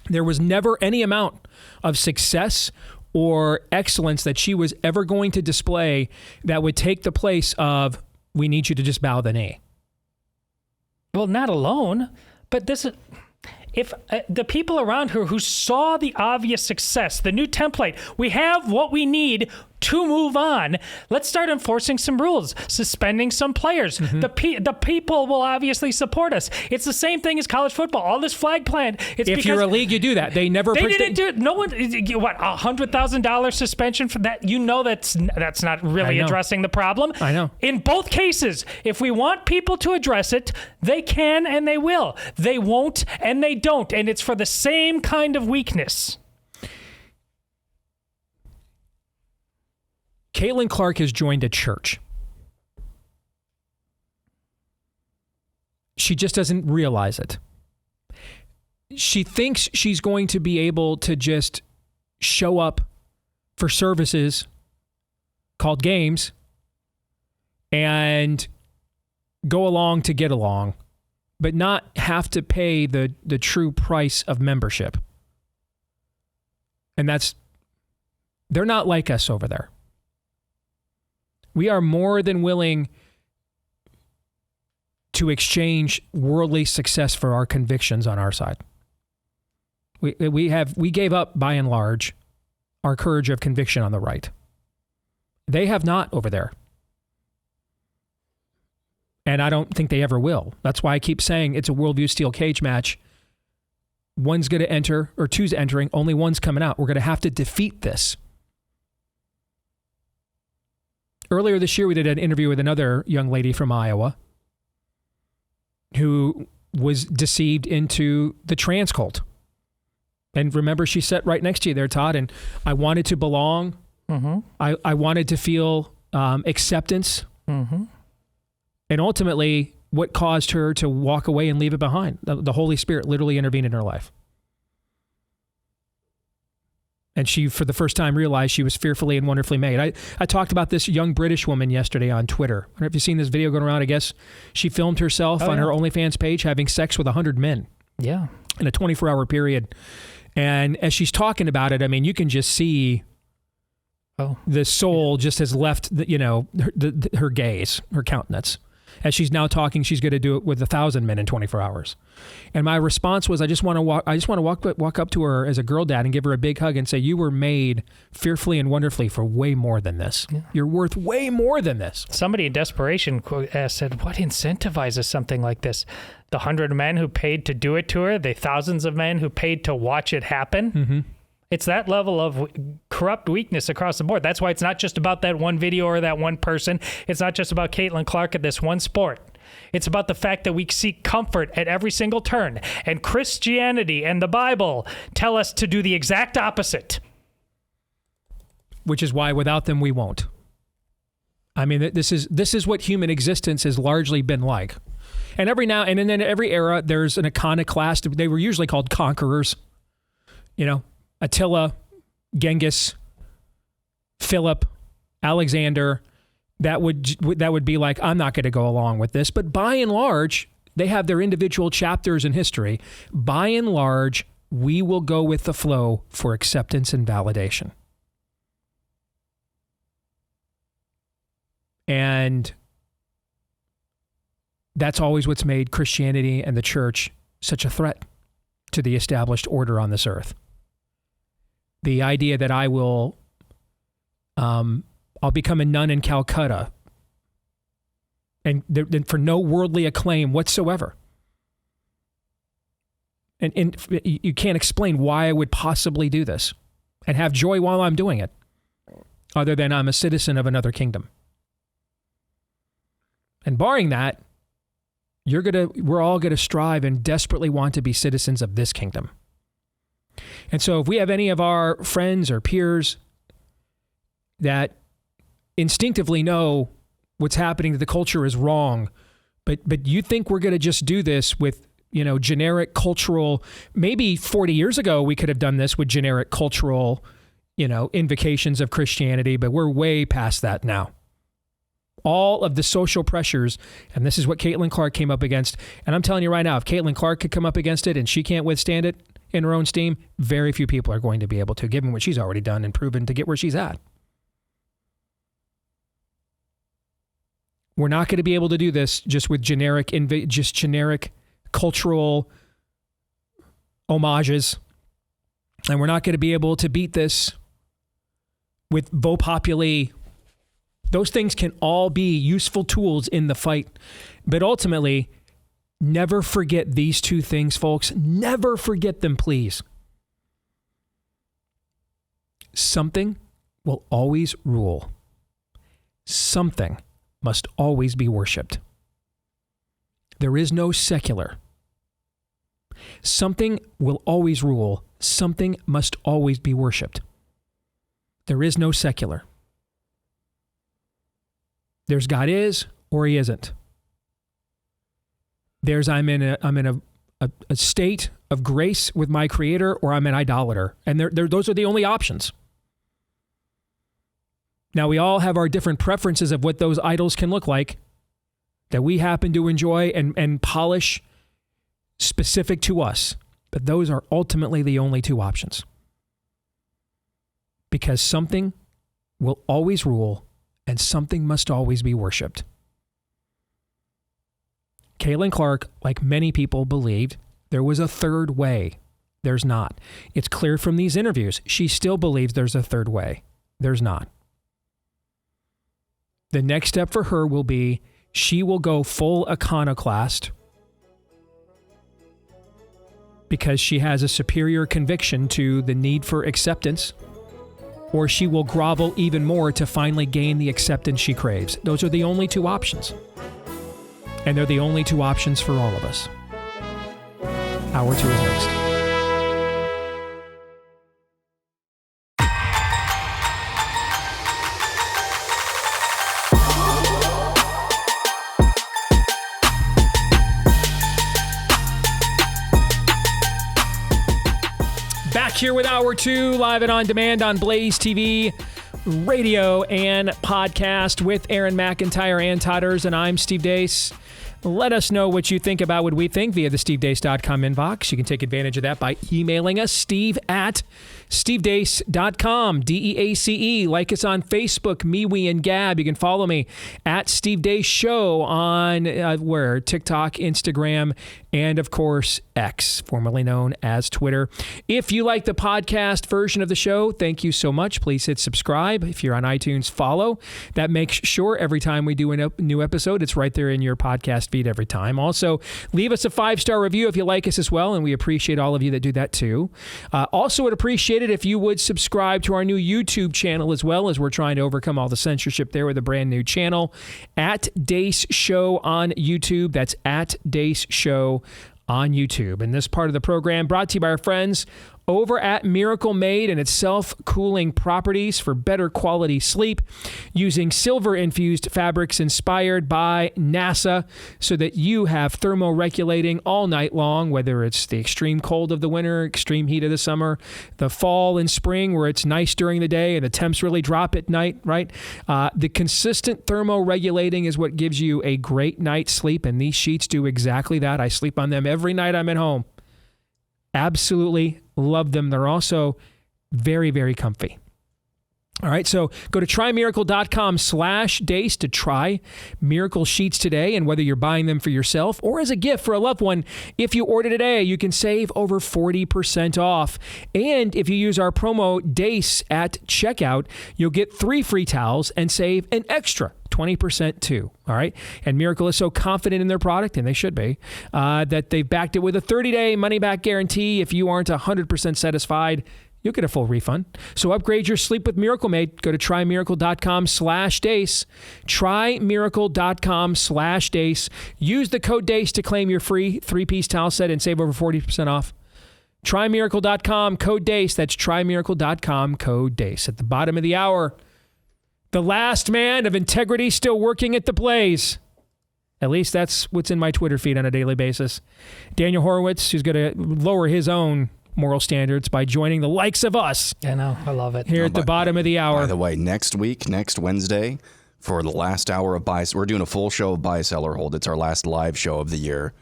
There was never any amount of success or excellence that she was ever going to display that would take the place of, we need you to just bow the knee. Well, not alone, but this is... If the people around her who saw the obvious success, the new template, we have what we need to move on. Let's start enforcing some rules, suspending some players. Mm-hmm. The people will obviously support us. It's the same thing as college football. All this flag plan. If you're a league, you do that. They didn't do it. No one. What, $100,000 suspension for that? You know that's not really addressing the problem. I know. In both cases, if we want people to address it, they can and they will. They won't and they don't, and it's for the same kind of weakness. Caitlin Clark has joined a church. She just doesn't realize it. She thinks she's going to be able to just show up for services called games and go along to get along, but not have to pay the true price of membership. And they're not like us over there. We are more than willing to exchange worldly success for our convictions on our side. We gave up, by and large, our courage of conviction on the right. They have not over there. And I don't think they ever will. That's why I keep saying it's a worldview steel cage match. One's going to enter, or two's entering, only one's coming out. We're going to have to defeat this. Earlier this year, we did an interview with another young lady from Iowa who was deceived into the trans cult. And remember, she sat right next to you there, Todd, and I wanted to belong. Mm-hmm. I wanted to feel acceptance. Mm-hmm. And ultimately, what caused her to walk away and leave it behind? The Holy Spirit literally intervened in her life. And she, for the first time, realized she was fearfully and wonderfully made. I talked about this young British woman yesterday on Twitter. I don't know if you've seen this video going around. I guess she filmed herself on her OnlyFans page having sex with 100 men. Yeah. In a 24-hour period. And as she's talking about it, I mean, you can just see the soul just has left, her gaze, her countenance. As she's now talking, she's going to do it with 1,000 men in 24 hours. And my response was, I just want to walk up to her as a girl dad and give her a big hug and say, you were made fearfully and wonderfully for way more than this. Yeah. You're worth way more than this. Somebody in desperation said, what incentivizes something like this? The 100 men who paid to do it to her, the thousands of men who paid to watch it happen. Mm-hmm. It's that level of corrupt weakness across the board. That's why it's not just about that one video or that one person. It's not just about Caitlin Clark at this one sport. It's about the fact that we seek comfort at every single turn. And Christianity and the Bible tell us to do the exact opposite. Which is why without them, we won't. I mean, this is what human existence has largely been like. And every now and then in every era, there's an iconoclast. They were usually called conquerors. Attila, Genghis, Philip, Alexander, that would be like, I'm not going to go along with this. But by and large, they have their individual chapters in history. By and large, we will go with the flow for acceptance and validation. And that's always what's made Christianity and the church such a threat to the established order on this earth. The idea that I'll become a nun in Calcutta and for no worldly acclaim whatsoever. And you can't explain why I would possibly do this and have joy while I'm doing it. other than I'm a citizen of another kingdom. And barring that, we're all going to strive and desperately want to be citizens of this kingdom. And so if we have any of our friends or peers that instinctively know what's happening to the culture is wrong, but you think we're going to just do this with, generic cultural, maybe 40 years ago we could have done this with generic cultural, invocations of Christianity, but we're way past that now. All of the social pressures, and this is what Caitlin Clark came up against. And I'm telling you right now, if Caitlin Clark could come up against it and she can't withstand it in her own steam, very few people are going to be able to, given what she's already done and proven to get where she's at. We're not going to be able to do this just with generic cultural homages. And we're not going to be able to beat this with Vox Populi. Those things can all be useful tools in the fight. But ultimately, never forget these two things, folks. Never forget them, please. Something will always rule. Something must always be worshipped. There is no secular. Something will always rule. Something must always be worshipped. There is no secular. There's God is or he isn't. There's I'm in a state of grace with my Creator, or I'm an idolater. And those are the only options. Now, we all have our different preferences of what those idols can look like that we happen to enjoy and polish specific to us. But those are ultimately the only two options. Because something will always rule and something must always be worshipped. Caitlin Clark, like many people, believed there was a third way. There's not. It's clear from these interviews. She still believes there's a third way. There's not. The next step for her will be she will go full iconoclast because she has a superior conviction to the need for acceptance, or she will grovel even more to finally gain the acceptance she craves. Those are the only two options. And they're the only two options for all of us. Hour 2 is next. Back here with Hour 2, live and on demand on Blaze TV, radio, and podcast with Aaron McIntyre and Todd Erzen. I'm Steve Deace. Let us know what you think about what we think via the stevedeace.com inbox. You can take advantage of that by emailing us, steve@stevedeace.com, DEACE. Like us on Facebook, MeWe, and Gab. You can follow me at Steve Deace Show on TikTok, Instagram, and of course, X, formerly known as Twitter. If you like the podcast version of the show, thank you so much. Please hit subscribe. If you're on iTunes, follow. That makes sure every time we do a new episode, it's right there in your podcast feed every time. Also, leave us a 5-star review if you like us as well, and we appreciate all of you that do that too. Also, would appreciate it if you would subscribe to our new YouTube channel as well, as we're trying to overcome all the censorship there with a brand new channel at Deace Show on YouTube. That's at Deace Show on YouTube. And this part of the program brought to you by our friends over at Miracle Made and its self-cooling properties for better quality sleep, using silver-infused fabrics inspired by NASA so that you have thermoregulating all night long, whether it's the extreme cold of the winter, extreme heat of the summer, the fall and spring where it's nice during the day and the temps really drop at night, right? The consistent thermoregulating is what gives you a great night's sleep, and these sheets do exactly that. I sleep on them every night I'm at home. Absolutely love them. They're also very, very comfy. All right, so go to trymiracle.com/Deace to try Miracle Sheets today. And whether you're buying them for yourself or as a gift for a loved one, if you order today, you can save over 40% off. And if you use our promo Deace at checkout, you'll get 3 free towels and save an extra 20% too. All right. And Miracle is so confident in their product, and they should be, that they've backed it with a 30-day money-back guarantee. If you aren't 100% satisfied, You'll get a full refund. So upgrade your sleep with Miracle Made. Go to trymiracle.com/Deace. Trymiracle.com/Deace. Use the code Deace to claim your free 3-piece towel set and save over 40% off. Trymiracle.com, code Deace. That's trymiracle.com, code Deace. At the bottom of the hour, the last man of integrity still working at the Blaze. At least that's what's in my Twitter feed on a daily basis. Daniel Horowitz, who's going to lower his own moral standards by joining the likes of us. I know. I love it. Here at the bottom of the hour. By the way, next Wednesday, for the last hour of Buy, we're doing a full show of Buy, Sell, or Hold. It's our last live show of the year.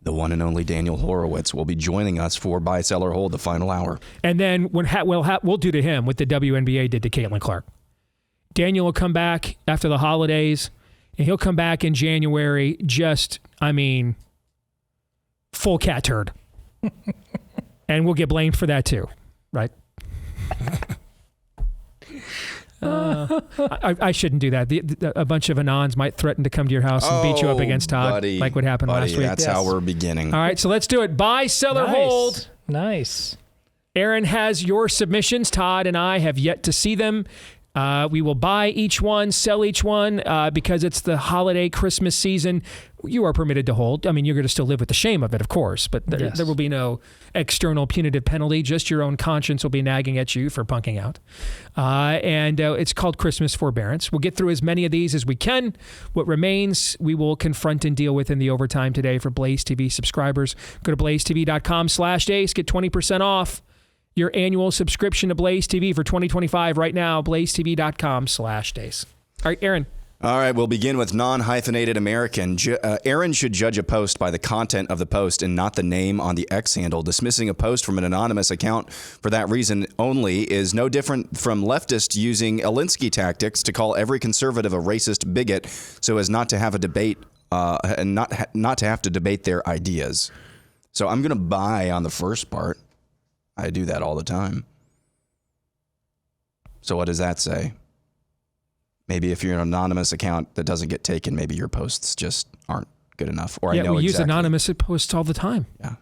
The one and only Daniel Horowitz will be joining us for Buy, Sell, or Hold, the final hour. And then we'll do to him what the WNBA did to Caitlin Clark. Daniel will come back after the holidays, and he'll come back in January full cat turd. And we'll get blamed for that too, right? I shouldn't do that. A bunch of Anons might threaten to come to your house and beat you up against Todd, like what happened last week. That's how we're beginning. All right, so let's do it. Buy, sell, or hold. Nice. Aaron has your submissions. Todd and I have yet to see them. We will buy each one, sell each one, because it's the holiday Christmas season. You are permitted to hold. I mean, you're going to still live with the shame of it, of course, but there will be no external punitive penalty. Just your own conscience will be nagging at you for punking out. And it's called Christmas Forbearance. We'll get through as many of these as we can. What remains, we will confront and deal with in the overtime today for Blaze TV subscribers. Go to blazetv.com/Deace. Get 20% off your annual subscription to Blaze TV for 2025 right now, blazetv.com/Deace. All right, Aaron. All right, we'll begin with non-hyphenated American. Aaron should judge a post by the content of the post and not the name on the X handle. Dismissing a post from an anonymous account for that reason only is no different from leftists using Alinsky tactics to call every conservative a racist bigot so as not to have a debate and not to have to debate their ideas. So I'm going to buy on the first part. I do that all the time. So what does that say? Maybe if you're an anonymous account that doesn't get taken, maybe your posts just aren't good enough. Or I know we use exactly. anonymous posts all the time. Yeah.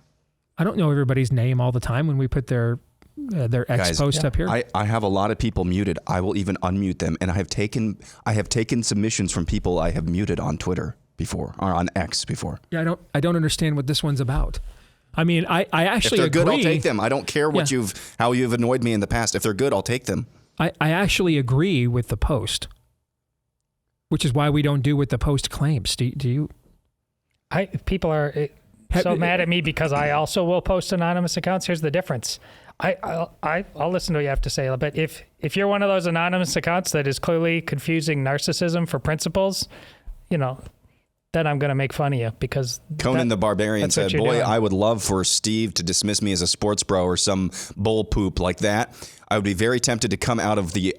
I don't know everybody's name all the time when we put their X post up here. I have a lot of people muted. I will even unmute them, and I have taken submissions from people I have muted on Twitter before or on X before. Yeah, I don't understand what this one's about. I mean, I actually agree. If they're good, I'll take them. I don't care how you've annoyed me in the past. If they're good, I'll take them. I actually agree with the post, which is why we don't do what the post claims. Do you? People are so mad at me because I also will post anonymous accounts. Here's the difference. I'll listen to what you have to say, but if you're one of those anonymous accounts that is clearly confusing narcissism for principles, then I'm going to make fun of you because Conan the Barbarian said, boy, I would love for Steve to dismiss me as a sports bro or some bull poop like that. I would be very tempted to come out of the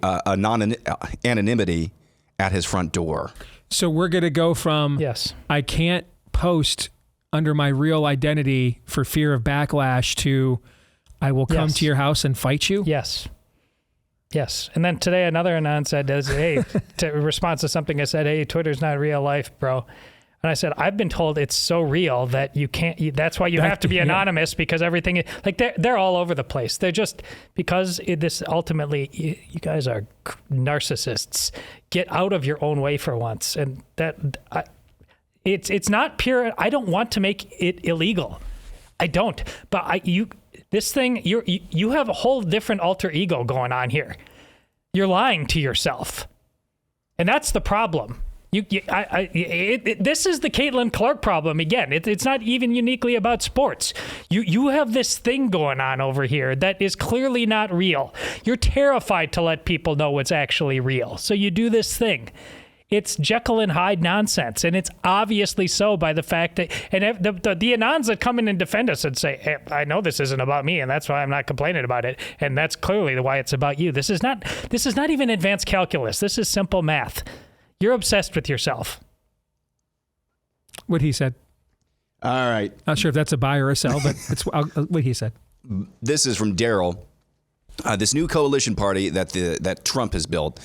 anonymity at his front door. So we're going to go from, I can't post under my real identity for fear of backlash to I will come to your house and fight you? Yes. And then today another Anon said, in response to something I said, hey, Twitter's not real life, bro. And I said, I've been told it's so real that you can't, that's why you have to be anonymous because everything, like they're all over the place. They're just, because this ultimately, you guys are narcissists. Get out of your own way for once. And it's not pure, I don't want to make it illegal. I don't. But this thing, you have a whole different alter ego going on here. You're lying to yourself. And that's the problem. This is the Caitlin Clark problem again. It's not even uniquely about sports. You have this thing going on over here that is clearly not real. You're terrified to let people know what's actually real. So you do this thing. It's Jekyll and Hyde nonsense, and it's obviously so by the fact that, and the Anons that come in and defend us and say, hey, I know this isn't about me, and that's why I'm not complaining about it, and that's clearly why it's about you. This is not even advanced calculus. This is simple math. You're obsessed with yourself. What he said. All right. Not sure if that's a buy or a sell, but it's what he said. This is from Daryl. This new coalition party that Trump has built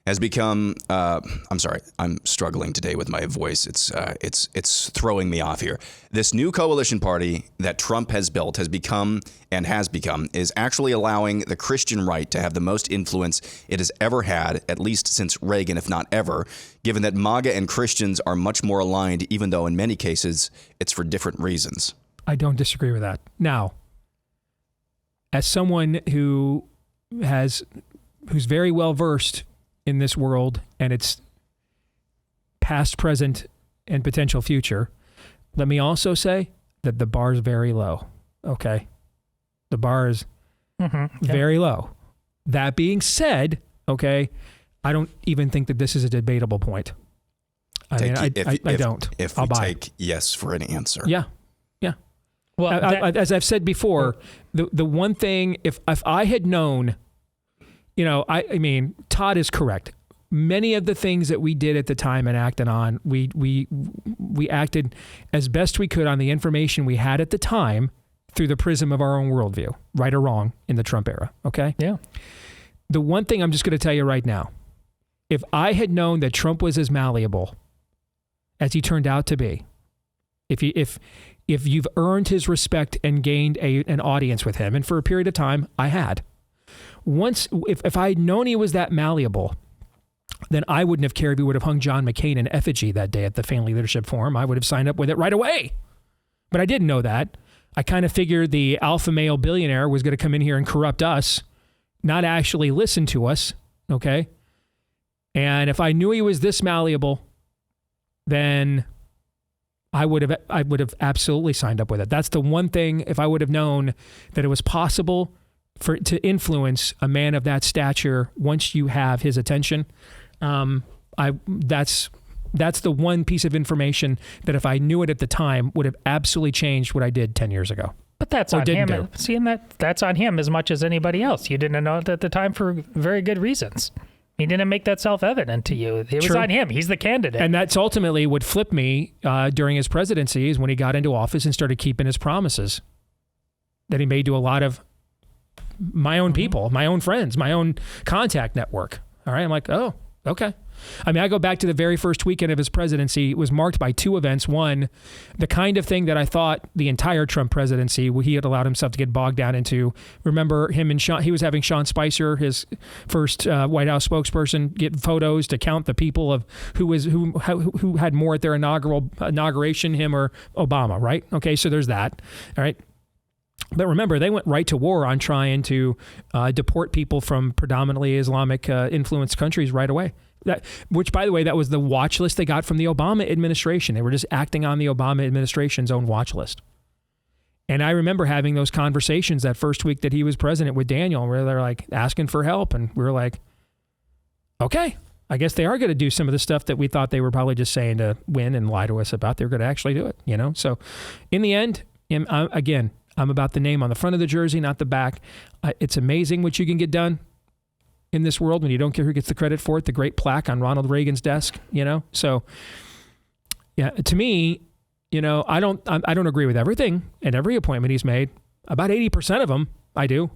has become, I'm sorry, I'm struggling today with my voice. It's throwing me off here. This new coalition party that Trump has built has become is actually allowing the Christian right to have the most influence it has ever had, at least since Reagan, if not ever, given that MAGA and Christians are much more aligned, even though in many cases it's for different reasons. I don't disagree with that. Now, as someone who's very well versed in this world and its past, present, and potential future, let me also say that the bar is very low. Okay? The bar is very low. That being said, okay, I don't even think that this is a debatable point. I don't. If we take yes for an answer. Yeah. Yeah. Well, as I've said before, the one thing, if I had known, I mean, Todd is correct. Many of the things that we did at the time and acted on, we acted as best we could on the information we had at the time through the prism of our own worldview, right or wrong in the Trump era. Okay? Yeah. The one thing I'm just going to tell you right now, if I had known that Trump was as malleable as he turned out to be, if you've earned his respect and gained an audience with him, and for a period of time, I had. If I had known he was that malleable, then I wouldn't have cared if he would have hung John McCain in effigy that day at the Family Leadership Forum. I would have signed up with it right away. But I didn't know that. I kind of figured the alpha male billionaire was going to come in here and corrupt us, not actually listen to us, okay? And if I knew he was this malleable, then I would have absolutely signed up with it. That's the one thing, if I would have known that it was possible to influence a man of that stature once you have his attention, that's the one piece of information that if I knew it at the time would have absolutely changed what I did 10 years ago. But that's on him. Seeing that's on him as much as anybody else. You didn't know it at the time for very good reasons. He didn't make that self-evident to you. It was on him. He's the candidate. And that's ultimately what flipped me during his presidency, is when he got into office and started keeping his promises that he made to a lot of my own people, my own friends, my own contact network. All right. I'm like, oh, okay. I mean, I go back to the very first weekend of his presidency. It was marked by two events. One, the kind of thing that I thought the entire Trump presidency, he had allowed himself to get bogged down into. Remember him and Sean, he was having Sean Spicer, his first White House spokesperson, get photos to count the people of who had more at their inauguration, him or Obama, right? Okay, so there's that. All right. But remember, they went right to war on trying to deport people from predominantly Islamic influenced countries right away. Which, by the way, that was the watch list they got from the Obama administration. They were just acting on the Obama administration's own watch list. And I remember having those conversations that first week that he was president with Daniel, where they're like asking for help. And we were like, okay, I guess they are going to do some of the stuff that we thought they were probably just saying to win and lie to us about. They're going to actually do it, So in the end, again, I'm about the name on the front of the jersey, not the back. It's amazing what you can get done in this world when you don't care who gets the credit for it. The great plaque on Ronald Reagan's desk, So, yeah, to me, I don't agree with everything and every appointment he's made. About 80% of them, I do,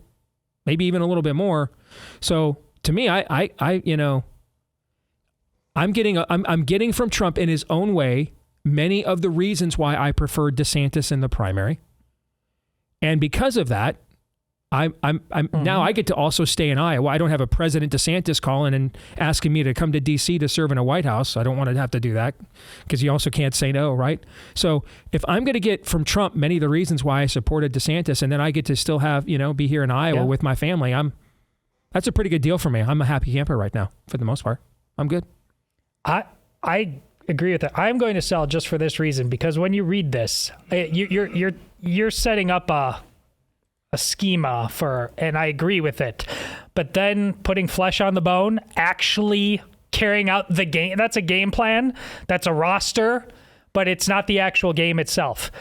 maybe even a little bit more. So, to me, I'm getting from Trump in his own way many of the reasons why I preferred DeSantis in the primary. And because of that, now I get to also stay in Iowa. I don't have a President DeSantis calling and asking me to come to D.C. to serve in a White House. I don't want to have to do that because you also can't say no, right? So if I'm going to get from Trump many of the reasons why I supported DeSantis, and then I get to still have, be here in Iowa with my family, that's a pretty good deal for me. I'm a happy camper right now for the most part. I'm good. I agree with that. I'm going to sell just for this reason, because when you read this, you're setting up a schema and I agree with it, but then putting flesh on the bone, actually carrying out the game, that's a game plan, that's a roster, but it's not the actual game itself.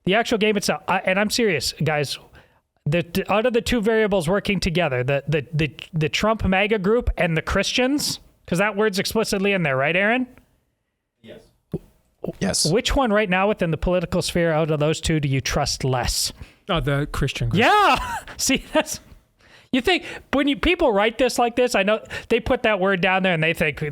The actual game itself, and I'm serious, guys, out of the two variables working together, the Trump MAGA group and the Christians, because that word's explicitly in there, right, Aaron? Yes. Which one right now within the political sphere out of those two do you trust less? Oh, the Christian group. Yeah. See, You think when people write this like this, I know they put that word down there and they think,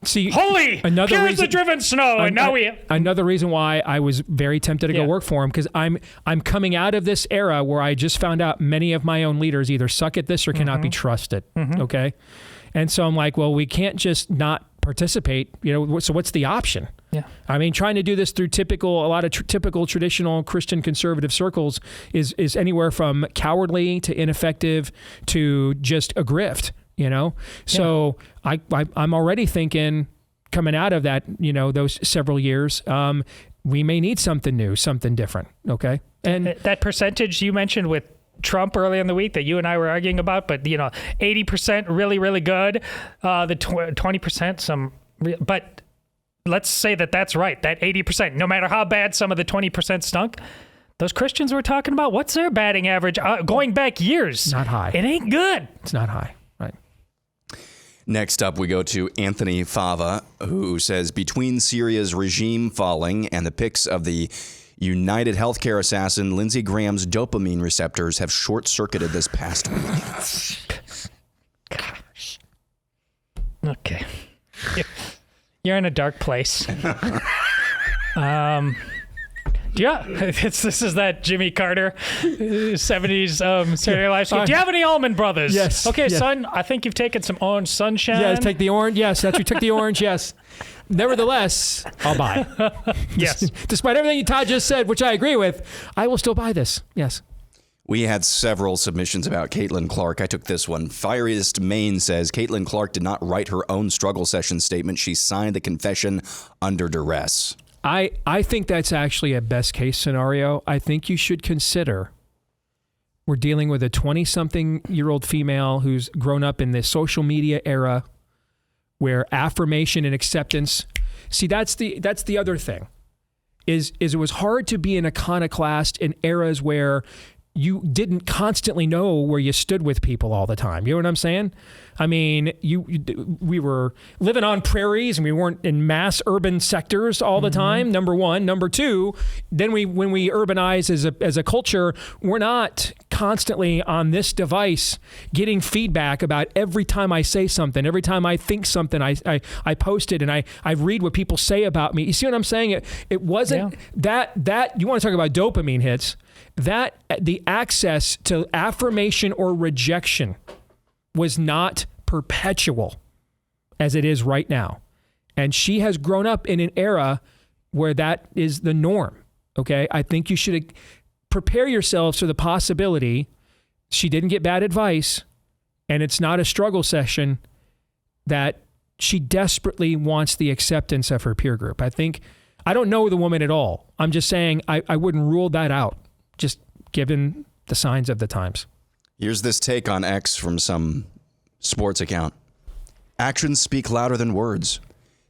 see, holy, here's the driven snow, and now we... Another reason why I was very tempted to go work for him, because I'm coming out of this era where I just found out many of my own leaders either suck at this or cannot be trusted, okay? And so I'm like, well, we can't just not participate, so what's the option? Yeah. I mean, trying to do this through a lot of typical traditional Christian conservative circles is anywhere from cowardly to ineffective to just a grift, So I'm already thinking coming out of that, those several years, we may need something new, something different. Okay. And that percentage you mentioned with Trump early in the week that you and I were arguing about, but 80% really, really good. The 20% but let's say that's right. That 80%, no matter how bad some of the 20% stunk, those Christians we're talking about, what's their batting average going back years? Not high. It ain't good. It's not high. Right. Next up, we go to Anthony Fava, who says, between Syria's regime falling and the pics of the United Healthcare assassin, Lindsey Graham's dopamine receptors have short-circuited this past week. Gosh. Okay. You're in a dark place. This is that Jimmy Carter 70s Saturday Night Live skit. Do you have any Almond Brothers? Yes. Okay, yes. Son, I think you've taken some orange sunshine. Yes, take the orange. Yes, that's you took the orange. Yes. Nevertheless, I'll buy. Yes. Despite everything Todd just said, which I agree with, I will still buy this. Yes. We had several submissions about Caitlin Clark. I took this one. Fieriest Maine says, Caitlin Clark did not write her own struggle session statement. She signed the confession under duress. I think that's actually a best case scenario. I think you should consider we're dealing with a 20-something-year-old female who's grown up in the social media era where affirmation and acceptance. See, that's the other thing. Is it was hard to be an iconoclast in eras where you didn't constantly know where you stood with people all the time. You know what I'm saying? I mean, we were living on prairies and we weren't in mass urban sectors all the time, number one. Number two, then when we urbanize as a culture, we're not constantly on this device getting feedback about every time I say something, every time I think something, I post it and I read what people say about me. You see what I'm saying? It wasn't that you want to talk about dopamine hits, that the access to affirmation or rejection was not perpetual as it is right now. And she has grown up in an era where that is the norm. Okay. I think you should prepare yourselves for the possibility she didn't get bad advice and it's not a struggle session, that she desperately wants the acceptance of her peer group. I don't know the woman at all. I'm just saying I wouldn't rule that out, just given the signs of the times. Here's this take on X from some sports account. Actions speak louder than words.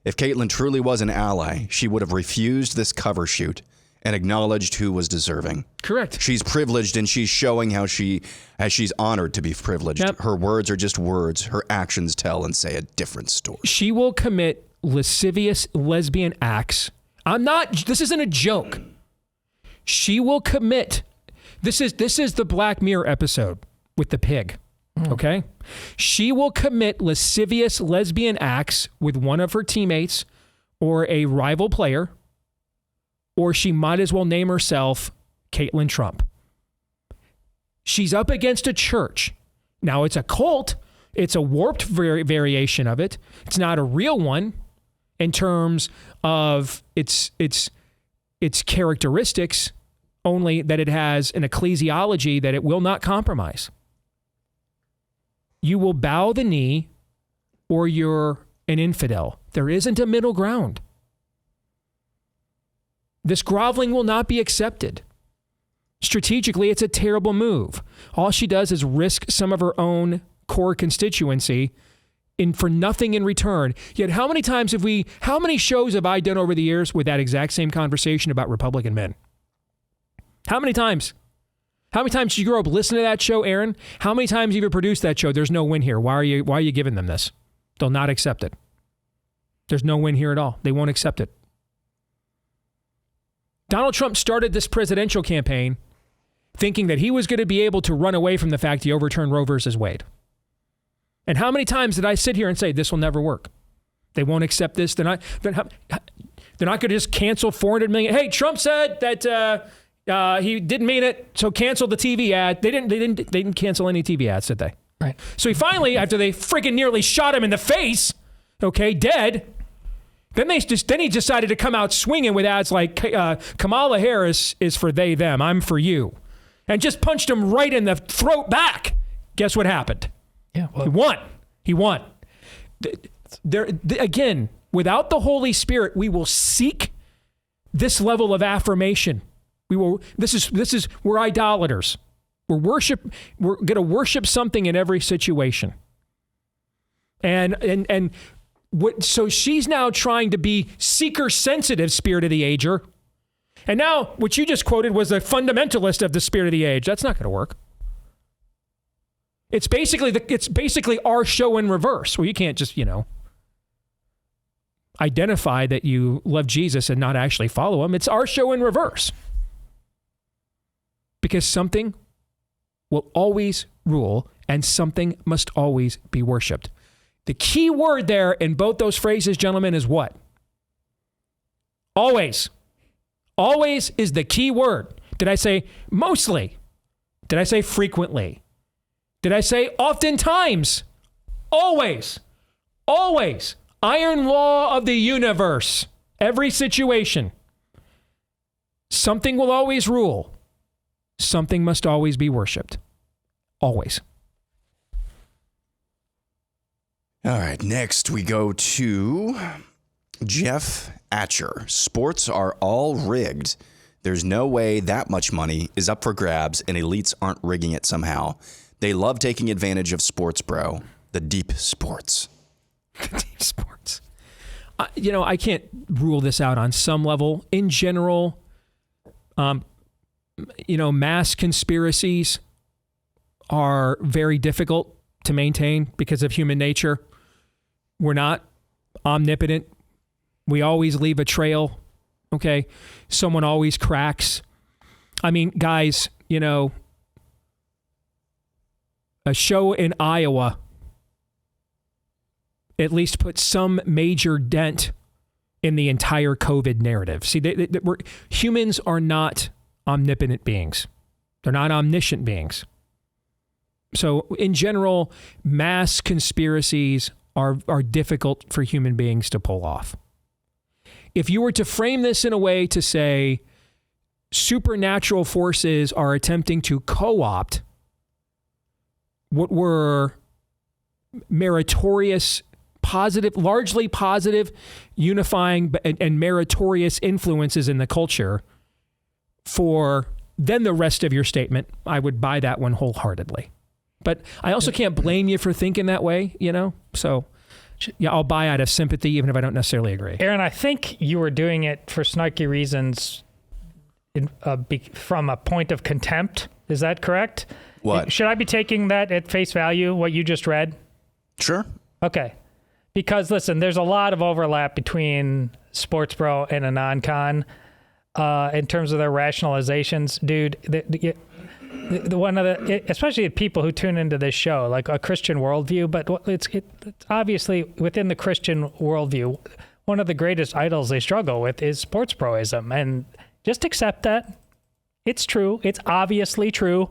If Caitlin truly was an ally, she would have refused this cover shoot and acknowledged who was deserving. Correct. She's privileged and she's showing how she's honored to be privileged. Yep. Her words are just words. Her actions tell and say a different story. She will commit lascivious lesbian acts. This isn't a joke. She will commit. This is the Black Mirror episode with the pig. Okay? She will commit lascivious lesbian acts with one of her teammates or a rival player, or she might as well name herself Caitlin Trump. She's up against a church. Now, it's a cult. It's a warped variation of it. It's not a real one in terms of its characteristics, only that it has an ecclesiology that it will not compromise. You will bow the knee or you're an infidel. There isn't a middle ground. This groveling will not be accepted. Strategically, it's a terrible move. All she does is risk some of her own core constituency for nothing in return. Yet how many shows have I done over the years with that exact same conversation about Republican men? How many times? How many times did you grow up listening to that show, Aaron? How many times have you produced that show? There's no win here. Why are you giving them this? They'll not accept it. There's no win here at all. They won't accept it. Donald Trump started this presidential campaign thinking that he was going to be able to run away from the fact he overturned Roe versus Wade. And how many times did I sit here and say, this will never work? They won't accept this. They're not going to just cancel 400 million. Hey, Trump said that he didn't mean it, so cancel the TV ad. They didn't cancel any TV ads, did they? Right. So he finally, after they freaking nearly shot him in the face, okay, dead, then he decided to come out swinging with ads like Kamala Harris is for they, them, I'm for you. And just punched him right in the throat back. Guess what happened? Yeah, well, He won. Again, without the Holy Spirit, we will seek this level of affirmation. We're idolaters. We're going to worship something in every situation. So she's now trying to be seeker sensitive, spirit of the ager. And now what you just quoted was a fundamentalist of the spirit of the age. That's not going to work. It's basically our show in reverse. Well, you can't just, identify that you love Jesus and not actually follow him. It's our show in reverse. Because something will always rule and something must always be worshiped. The key word there in both those phrases, gentlemen, is what? Always. Always is the key word. Did I say mostly? Did I say frequently? Did I say oftentimes? Always. Always. Iron law of the universe. Every situation. Something will always rule. Something must always be worshiped. Always. All right, next we go to Jeff Atcher. Sports are all rigged. There's no way that much money is up for grabs and elites aren't rigging it somehow. They love taking advantage of sports, bro. The deep sports. The deep sports. I can't rule this out on some level. In general, mass conspiracies are very difficult to maintain because of human nature. We're not omnipotent. We always leave a trail. Okay. Someone always cracks. I mean, guys, a show in Iowa at least put some major dent in the entire COVID narrative. See, humans are not omnipotent beings. They're not omniscient beings. So in general, mass conspiracies are difficult for human beings to pull off. If you were to frame this in a way to say supernatural forces are attempting to co-opt what were meritorious, positive, largely positive, unifying and meritorious influences in the culture for then the rest of your statement, I would buy that one wholeheartedly. But I also can't blame you for thinking that way, So, yeah, I'll buy out of sympathy, even if I don't necessarily agree. Aaron, I think you were doing it for snarky reasons from a point of contempt. Is that correct? What? Should I be taking that at face value, what you just read? Sure. Okay. Because, listen, there's a lot of overlap between Sports Bro and a non-con in terms of their rationalizations. Dude, especially people who tune into this show, like a Christian worldview, but it's obviously within the Christian worldview, one of the greatest idols they struggle with is sports broism, and just accept that. It's true. It's obviously true.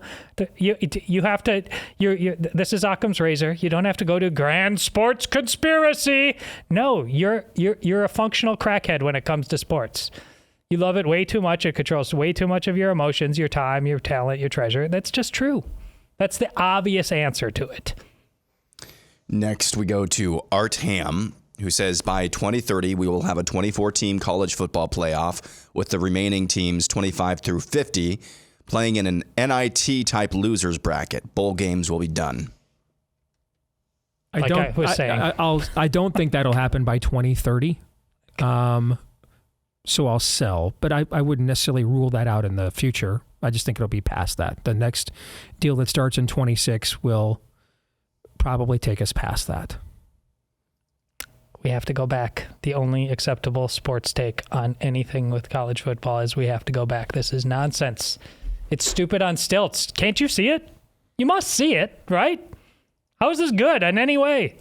You have to. This is Occam's razor. You don't have to go to grand sports conspiracy. No, you're a functional crackhead when it comes to sports. You love it way too much. It controls way too much of your emotions, your time, your talent, your treasure. That's just true. That's the obvious answer to it. Next, we go to Art Ham, who says by 2030, we will have a 24-team college football playoff with the remaining teams 25 through 50 playing in an NIT-type losers bracket. Bowl games will be done. I don't think that'll happen by 2030. So I'll sell, but I wouldn't necessarily rule that out in the future. I just think it'll be past that. The next deal that starts in 26 will probably take us past that. We have to go back. The only acceptable sports take on anything with college football is we have to go back. This is nonsense. It's stupid on stilts. Can't you see it? You must see it, right? How is this good in any way?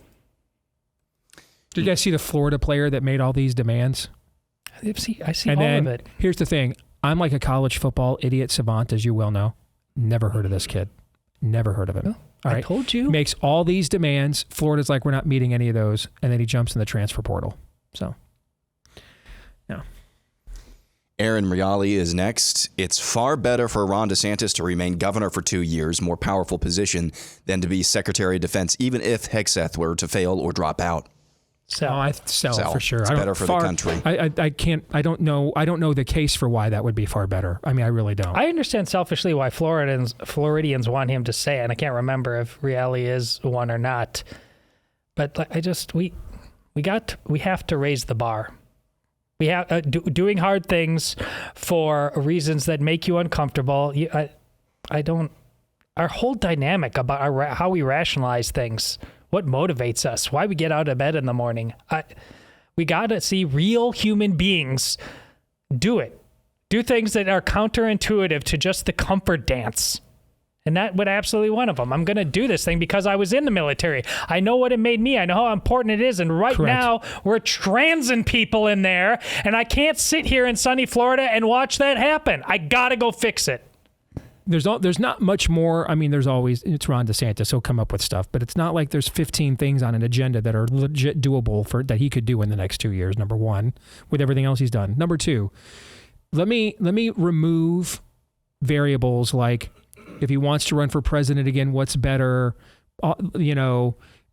Did you guys see the Florida player that made all these demands? I see all of it. Here's the thing. I'm like a college football idiot savant, as you well know. Never heard of this kid. Never heard of him. Well, I told you. Makes all these demands. Florida's like, we're not meeting any of those. And then he jumps in the transfer portal. So, yeah. Aaron Riali is next. It's far better for Ron DeSantis to remain governor for 2 years, more powerful position, than to be Secretary of Defense, even if Hegseth were to fail or drop out. Sell for sure. It's better for the country. I don't know the case for why that would be far better. I mean, I really don't. I understand selfishly why Floridians want him to say it, and I can't remember if Riali is one or not. But we have to raise the bar. We have doing hard things for reasons that make you uncomfortable. Our whole dynamic about how we rationalize things. What motivates us? Why we get out of bed in the morning? We got to see real human beings do it. Do things that are counterintuitive to just the comfort dance. And that would absolutely one of them. I'm going to do this thing because I was in the military. I know what it made me. I know how important it is. And right now, we're transing people in there. And I can't sit here in sunny Florida and watch that happen. I got to go fix it. There's not much more. I mean, it's Ron DeSantis. He'll come up with stuff, but it's not like there's 15 things on an agenda that are legit doable that he could do in the next 2 years. Number one, with everything else he's done. Number two, let me remove variables like if he wants to run for president again, what's better? Does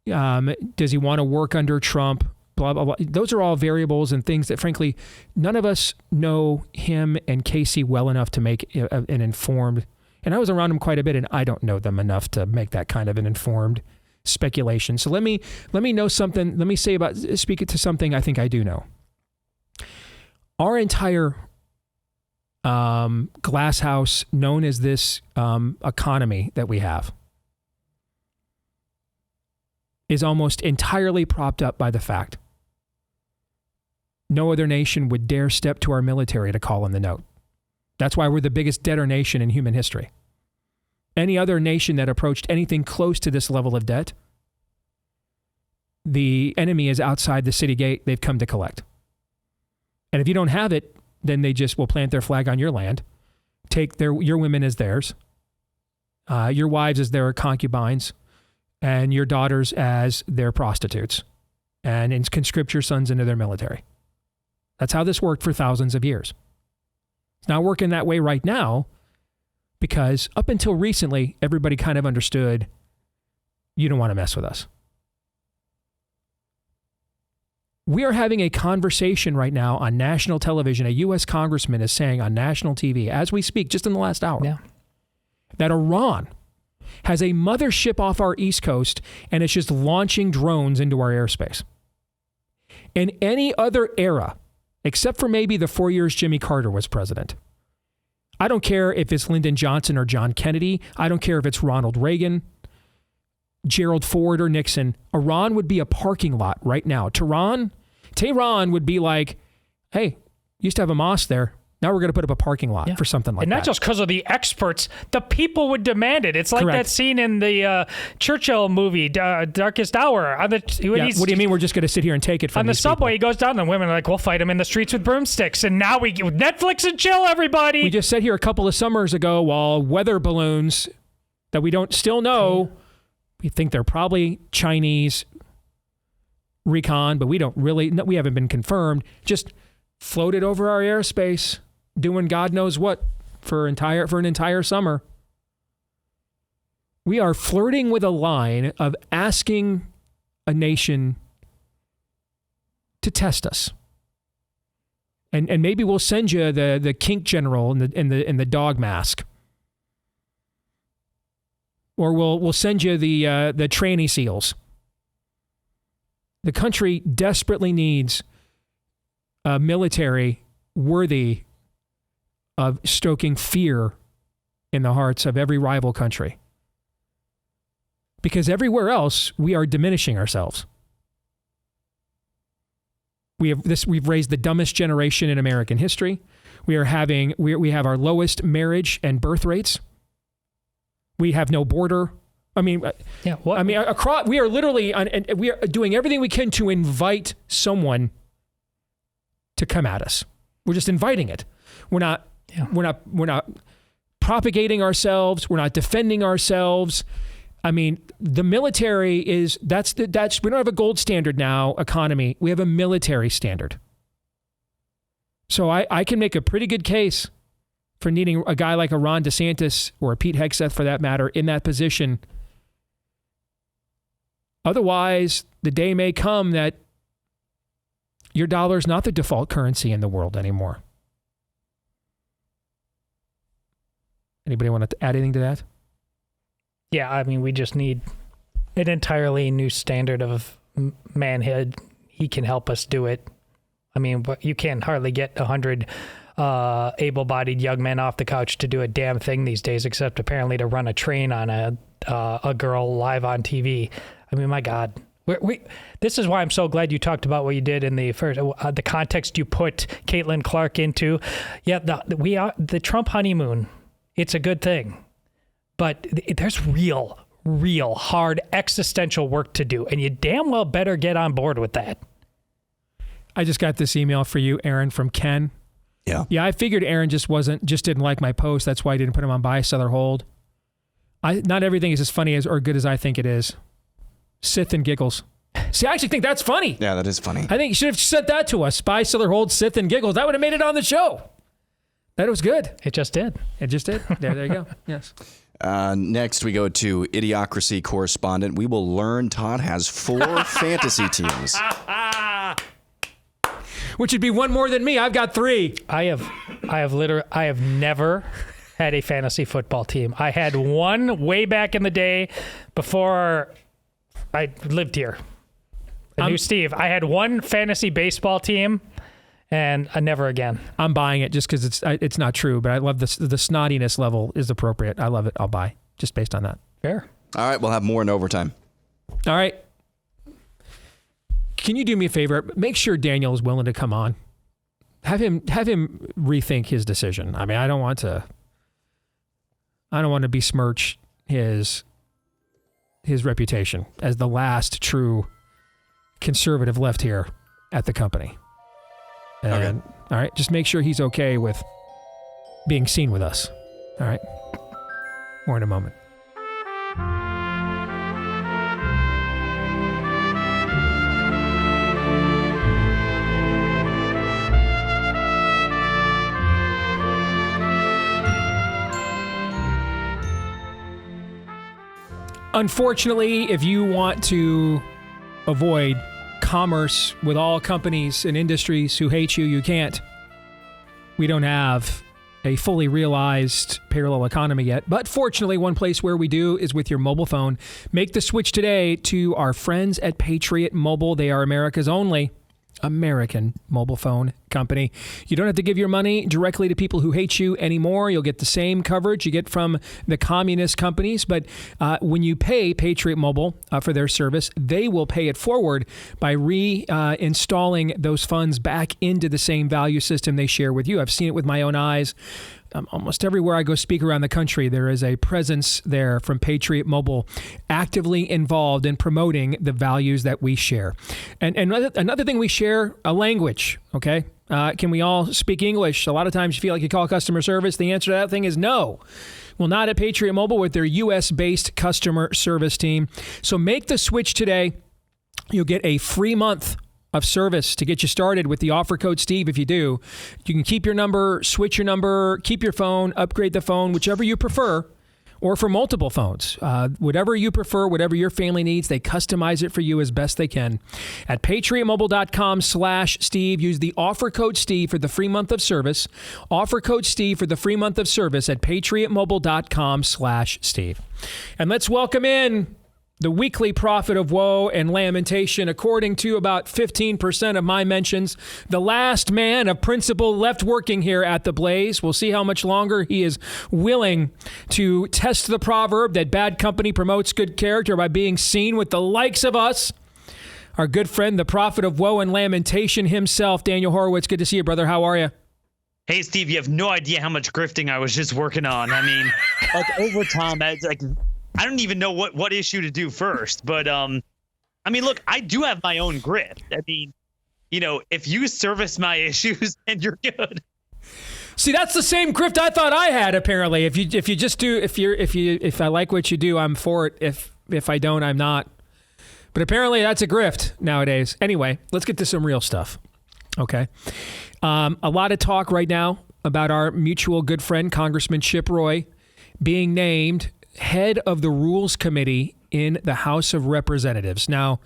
he want to work under Trump? Blah, blah, blah. Those are all variables and things that, frankly, none of us know him and Casey well enough to make an informed. And I was around him quite a bit, and I don't know them enough to make that kind of an informed speculation. So let me know something. Let me speak it to something I think I do know. Our entire glass house, known as this economy that we have, is almost entirely propped up by the fact no other nation would dare step to our military to call in the note. That's why we're the biggest debtor nation in human history. Any other nation that approached anything close to this level of debt, the enemy is outside the city gate. They've come to collect. And if you don't have it, then they just will plant their flag on your land, take your women as theirs, your wives as their concubines, and your daughters as their prostitutes, and conscript your sons into their military. That's how this worked for thousands of years. It's not working that way right now because up until recently, everybody kind of understood you don't want to mess with us. We are having a conversation right now on national television. A U.S. congressman is saying on national TV, as we speak, just in the last hour, that Iran has a mothership off our East Coast and it's just launching drones into our airspace. In any other era, except for maybe the 4 years Jimmy Carter was president, I don't care if it's Lyndon Johnson or John Kennedy. I don't care if it's Ronald Reagan, Gerald Ford or Nixon. Iran would be a parking lot right now. Tehran would be like, hey, used to have a mosque there. Now we're going to put up a parking lot for something like that. And not just because of the experts. The people would demand it. It's like that scene in the Churchill movie, Darkest Hour. What do you mean we're just going to sit here and take it from on the subway? He goes down, and women are like, we'll fight him in the streets with broomsticks. And now we Netflix and chill, everybody. We just sat here a couple of summers ago while weather balloons that we don't still know, we think they're probably Chinese recon, but we haven't been confirmed, just floated over our airspace, doing God knows what for an entire summer. We are flirting with a line of asking a nation to test us. And maybe we'll send you the kink general in the dog mask. Or we'll send you the tranny seals. The country desperately needs a military worthy of stoking fear in the hearts of every rival country. Because everywhere else, we are diminishing ourselves. We've raised the dumbest generation in American history. We have our lowest marriage and birth rates. We have no border. I mean, we are literally, we are doing everything we can to invite someone to come at us. We're just inviting it. We're not propagating ourselves. We're not defending ourselves. I mean, the military we don't have a gold standard now economy. We have a military standard. So I can make a pretty good case for needing a guy like a Ron DeSantis or a Pete Hegseth, for that matter, in that position. Otherwise, the day may come that your dollar is not the default currency in the world anymore. Anybody want to add anything to that? Yeah, I mean, we just need an entirely new standard of manhood. He can help us do it. I mean, but you can't hardly get 100 able-bodied young men off the couch to do a damn thing these days, except apparently to run a train on a girl live on TV. I mean, my God. This is why I'm so glad you talked about what you did in the first, the context you put Caitlin Clark into. Yeah, the Trump honeymoon. It's a good thing, but there's real hard existential work to do, and you damn well better get on board with that. I just got this email for you, Aaron, from Ken. Yeah. Yeah, I figured Aaron just didn't like my post. That's why I didn't put him on buy, sell, or hold. Not everything is as funny or good as I think it is. Sith and giggles. See, I actually think that's funny. Yeah, that is funny. I think you should have sent that to us. Buy, sell, or hold, Sith and giggles. That would have made it on the show. That was good. It just did. There you go. Yes. Next, we go to Idiocracy correspondent. We will learn Todd has 4 fantasy teams. Which would be one more than me. I've got 3. I have never had a fantasy football team. I had one way back in the day before I lived here. I knew Steve. I had one fantasy baseball team, and never again. I'm buying it just because it's not true, but I love the snottiness level is appropriate. I love it. I'll buy just based on that. Fair. All right, we'll have more in overtime. All right. Can you do me a favor? Make sure Daniel is willing to come on. Have him rethink his decision. I mean, I don't want to besmirch his reputation as the last true conservative left here at the company. And, okay. All right, just make sure he's okay with being seen with us. All right. More in a moment. Unfortunately, if you want to avoid commerce with all companies and industries who hate you, you can't. We don't have a fully realized parallel economy yet. But fortunately, one place where we do is with your mobile phone. Make the switch today to our friends at Patriot Mobile. They are America's only American mobile phone company. You don't have to give your money directly to people who hate you anymore. You'll get the same coverage you get from the communist companies. But when you pay Patriot Mobile for their service, they will pay it forward by reinstalling those funds back into the same value system they share with you. I've seen it with my own eyes. Almost everywhere I go speak around the country, there is a presence there from Patriot Mobile actively involved in promoting the values that we share. And another thing we share, a language, okay? Can we all speak English? A lot of times you feel like you call customer service. The answer to that thing is no. Well, not at Patriot Mobile with their U.S.-based customer service team. So make the switch today. You'll get a free month of service to get you started with the offer code Steve. If you do, you can keep your number, switch your number, keep your phone, upgrade the phone, whichever you prefer, or for multiple phones. Whatever you prefer, whatever your family needs, they customize it for you as best they can. At patriotmobile.com/Steve, use the offer code Steve for the free month of service. Offer code Steve for the free month of service at patriotmobile.com/Steve. And let's welcome in the weekly prophet of woe and lamentation, according to about 15% of my mentions, the last man of principle left working here at the Blaze. We'll see how much longer he is willing to test the proverb that bad company promotes good character by being seen with the likes of us. Our good friend, the prophet of woe and lamentation himself, Daniel Horowitz. Good to see you, brother. How are you? Hey, Steve, you have no idea how much grifting I was just working on. I mean, like overtime, it's like I don't even know what issue to do first. But I mean, look, I do have my own grift. I mean, if you service my issues, then you're good. See, that's the same grift I thought I had. Apparently, if I like what you do, I'm for it. If I don't, I'm not. But apparently, that's a grift nowadays. Anyway, let's get to some real stuff. Okay. A lot of talk right now about our mutual good friend, Congressman Chip Roy, being named head of the Rules Committee in the House of Representatives. Now,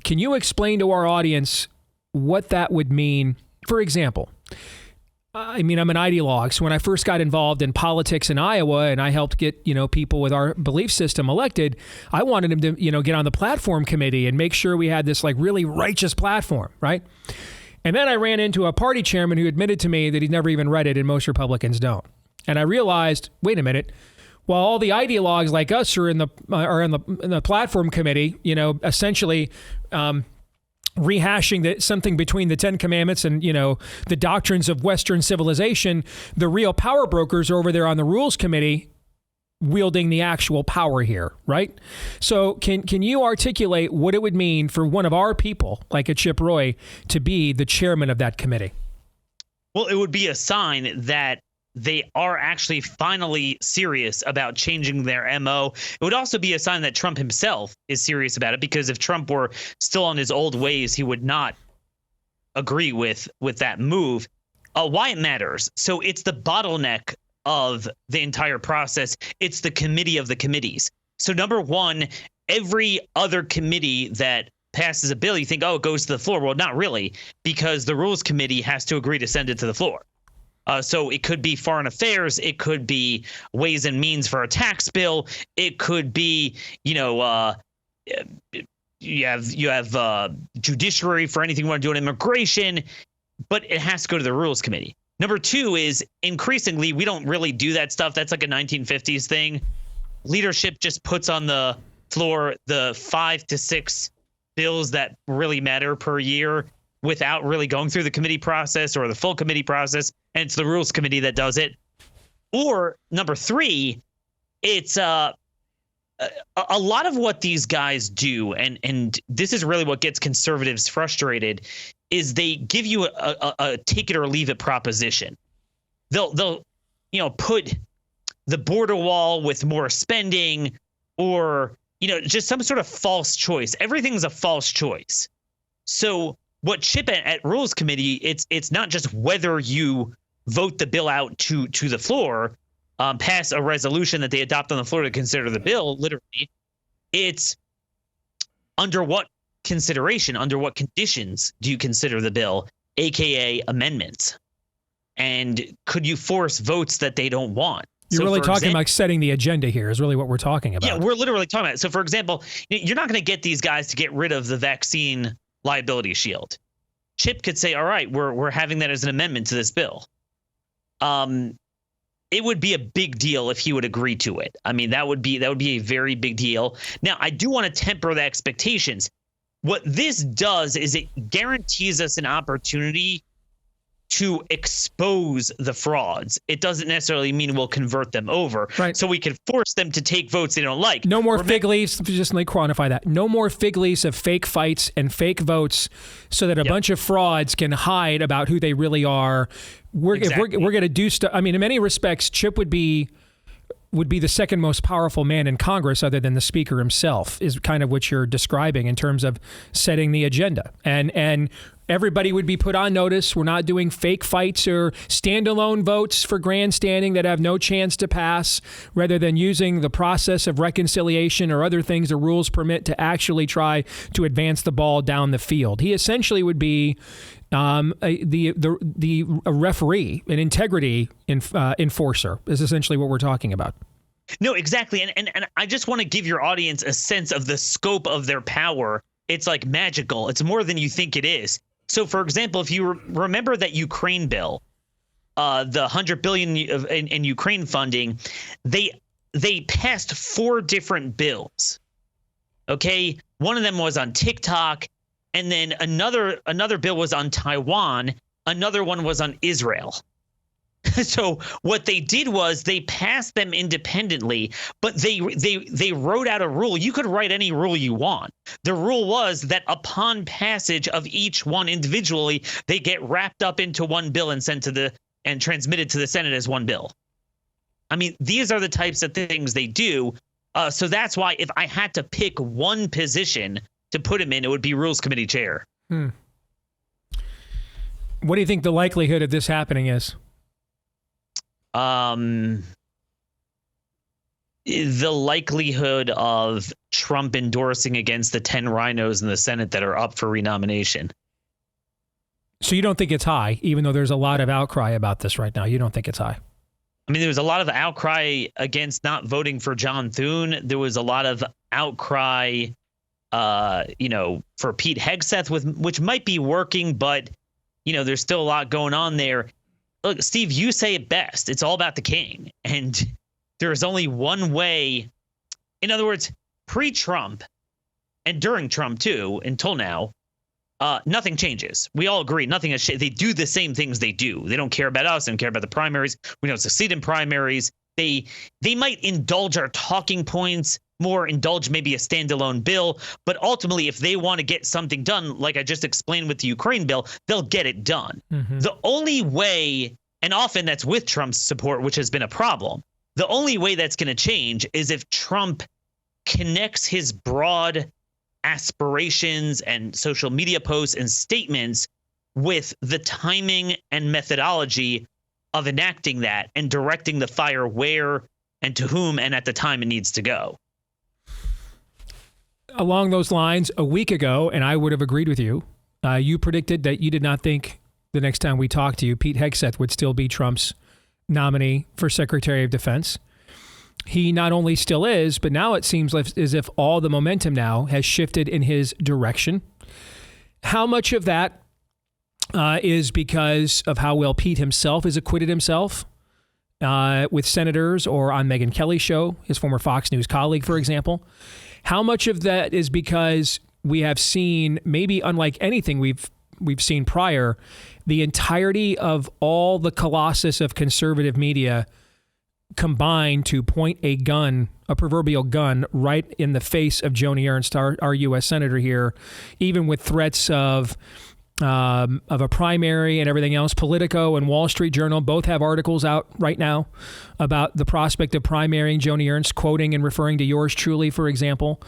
can you explain to our audience what that would mean? For example, I mean, I'm an ideologue. So when I first got involved in politics in Iowa and I helped get, people with our belief system elected, I wanted them to, get on the platform committee and make sure we had this like really righteous platform, right? And then I ran into a party chairman who admitted to me that he'd never even read it, and most Republicans don't. And I realized, wait a minute, while all the ideologues like us are in the platform committee, essentially rehashing something between the Ten Commandments and, the doctrines of Western civilization, the real power brokers are over there on the Rules Committee wielding the actual power here, right? So can you articulate what it would mean for one of our people, like a Chip Roy, to be the chairman of that committee? Well, it would be a sign that they are actually finally serious about changing their MO. It would also be a sign that Trump himself is serious about it, because if Trump were still on his old ways, he would not agree with that move. Why it matters. So it's the bottleneck of the entire process. It's the committee of the committees. So number one, every other committee that passes a bill, you think, oh, it goes to the floor. Well, not really, because the Rules Committee has to agree to send it to the floor. So it could be foreign affairs. It could be ways and means for a tax bill. It could be, you have judiciary for anything you want to do on immigration, but it has to go to the Rules Committee. Number two is increasingly, we don't really do that stuff. That's like a 1950s thing. Leadership just puts on the floor the 5 to 6 bills that really matter per year without really going through the committee process or the full committee process. And it's the Rules Committee that does it. Or number three, it's a lot of what these guys do, and this is really what gets conservatives frustrated, is they give you a take it or leave it proposition. They'll put the border wall with more spending, or just some sort of false choice. Everything's a false choice. So what Chip at Rules Committee, it's not just whether you vote the bill out to the floor, pass a resolution that they adopt on the floor to consider the bill, literally. It's under what consideration, under what conditions do you consider the bill, aka amendments? And could you force votes that they don't want? You're really talking about setting the agenda here is really what we're talking about. Yeah, we're literally talking about it. So, for example, you're not going to get these guys to get rid of the vaccine liability shield. Chip could say, all right, we're having that as an amendment to this bill. It would be a big deal if he would agree to it. I mean, that would be a very big deal. Now, I do want to temper the expectations. What this does is it guarantees us an opportunity to expose the frauds. It doesn't necessarily mean we'll convert them over. Right. So we can force them to take votes they don't like. No more fig leaves. Just let me quantify that. No more fig leaves of fake fights and fake votes so that a bunch of frauds can hide about who they really are. If we're going to do stuff, I mean, in many respects, Chip would be the second most powerful man in Congress other than the speaker himself, is kind of what you're describing in terms of setting the agenda. And everybody would be put on notice. We're not doing fake fights or standalone votes for grandstanding that have no chance to pass, rather than using the process of reconciliation or other things the rules permit to actually try to advance the ball down the field. He essentially would be a referee, an integrity enforcer is essentially what we're talking about. No, exactly. And I just want to give your audience a sense of the scope of their power. It's like magical. It's more than you think it is. So, for example, if you remember that Ukraine bill, the $100 billion in Ukraine funding, they passed 4 different bills. Okay, one of them was on TikTok, and then another bill was on Taiwan. Another one was on Israel. So what they did was they passed them independently, but they wrote out a rule. You could write any rule you want. The rule was that upon passage of each one individually, they get wrapped up into one bill and sent to and transmitted to the Senate as one bill. I mean, these are the types of things they do. So that's why if I had to pick one position to put him in, it would be Rules Committee chair. What do you think the likelihood of this happening is? The likelihood of Trump endorsing against the 10 rhinos in the Senate that are up for renomination. So you don't think it's high, even though there's a lot of outcry about this right now? You don't think it's high? I mean, there was a lot of outcry against not voting for John Thune. There was a lot of outcry, for Pete Hegseth, which might be working, but, there's still a lot going on there. Look, Steve, you say it best. It's all about the king. And there is only one way. In other words, pre-Trump and during Trump, too, until now, nothing changes. We all agree. Nothing has changed. They do the same things they do. They don't care about us. They don't care about the primaries. We don't succeed in primaries. They might indulge our talking points, more indulge maybe a standalone bill. But ultimately, if they want to get something done, like I just explained with the Ukraine bill, they'll get it done. Mm-hmm. The only way, and often that's with Trump's support, which has been a problem, the only way that's going to change is if Trump connects his broad aspirations and social media posts and statements with the timing and methodology of enacting that and directing the fire where and to whom and at the time it needs to go. Along those lines, a week ago, and I would have agreed with you, you predicted that you did not think the next time we talked to you, Pete Hegseth would still be Trump's nominee for Secretary of Defense. He not only still is, but now it seems as if all the momentum now has shifted in his direction. How much of that is because of how well Pete himself has acquitted himself with senators or on Megyn Kelly's show, his former Fox News colleague, for example? How much of that is because we have seen, maybe unlike anything we've seen prior, the entirety of all the colossus of conservative media combined to point a proverbial gun, right in the face of Joni Ernst, our U.S. Senator here, even with threats of a primary and everything else. Politico and Wall Street Journal both have articles out right now about the prospect of primarying Joni Ernst, quoting and referring to yours truly, for example.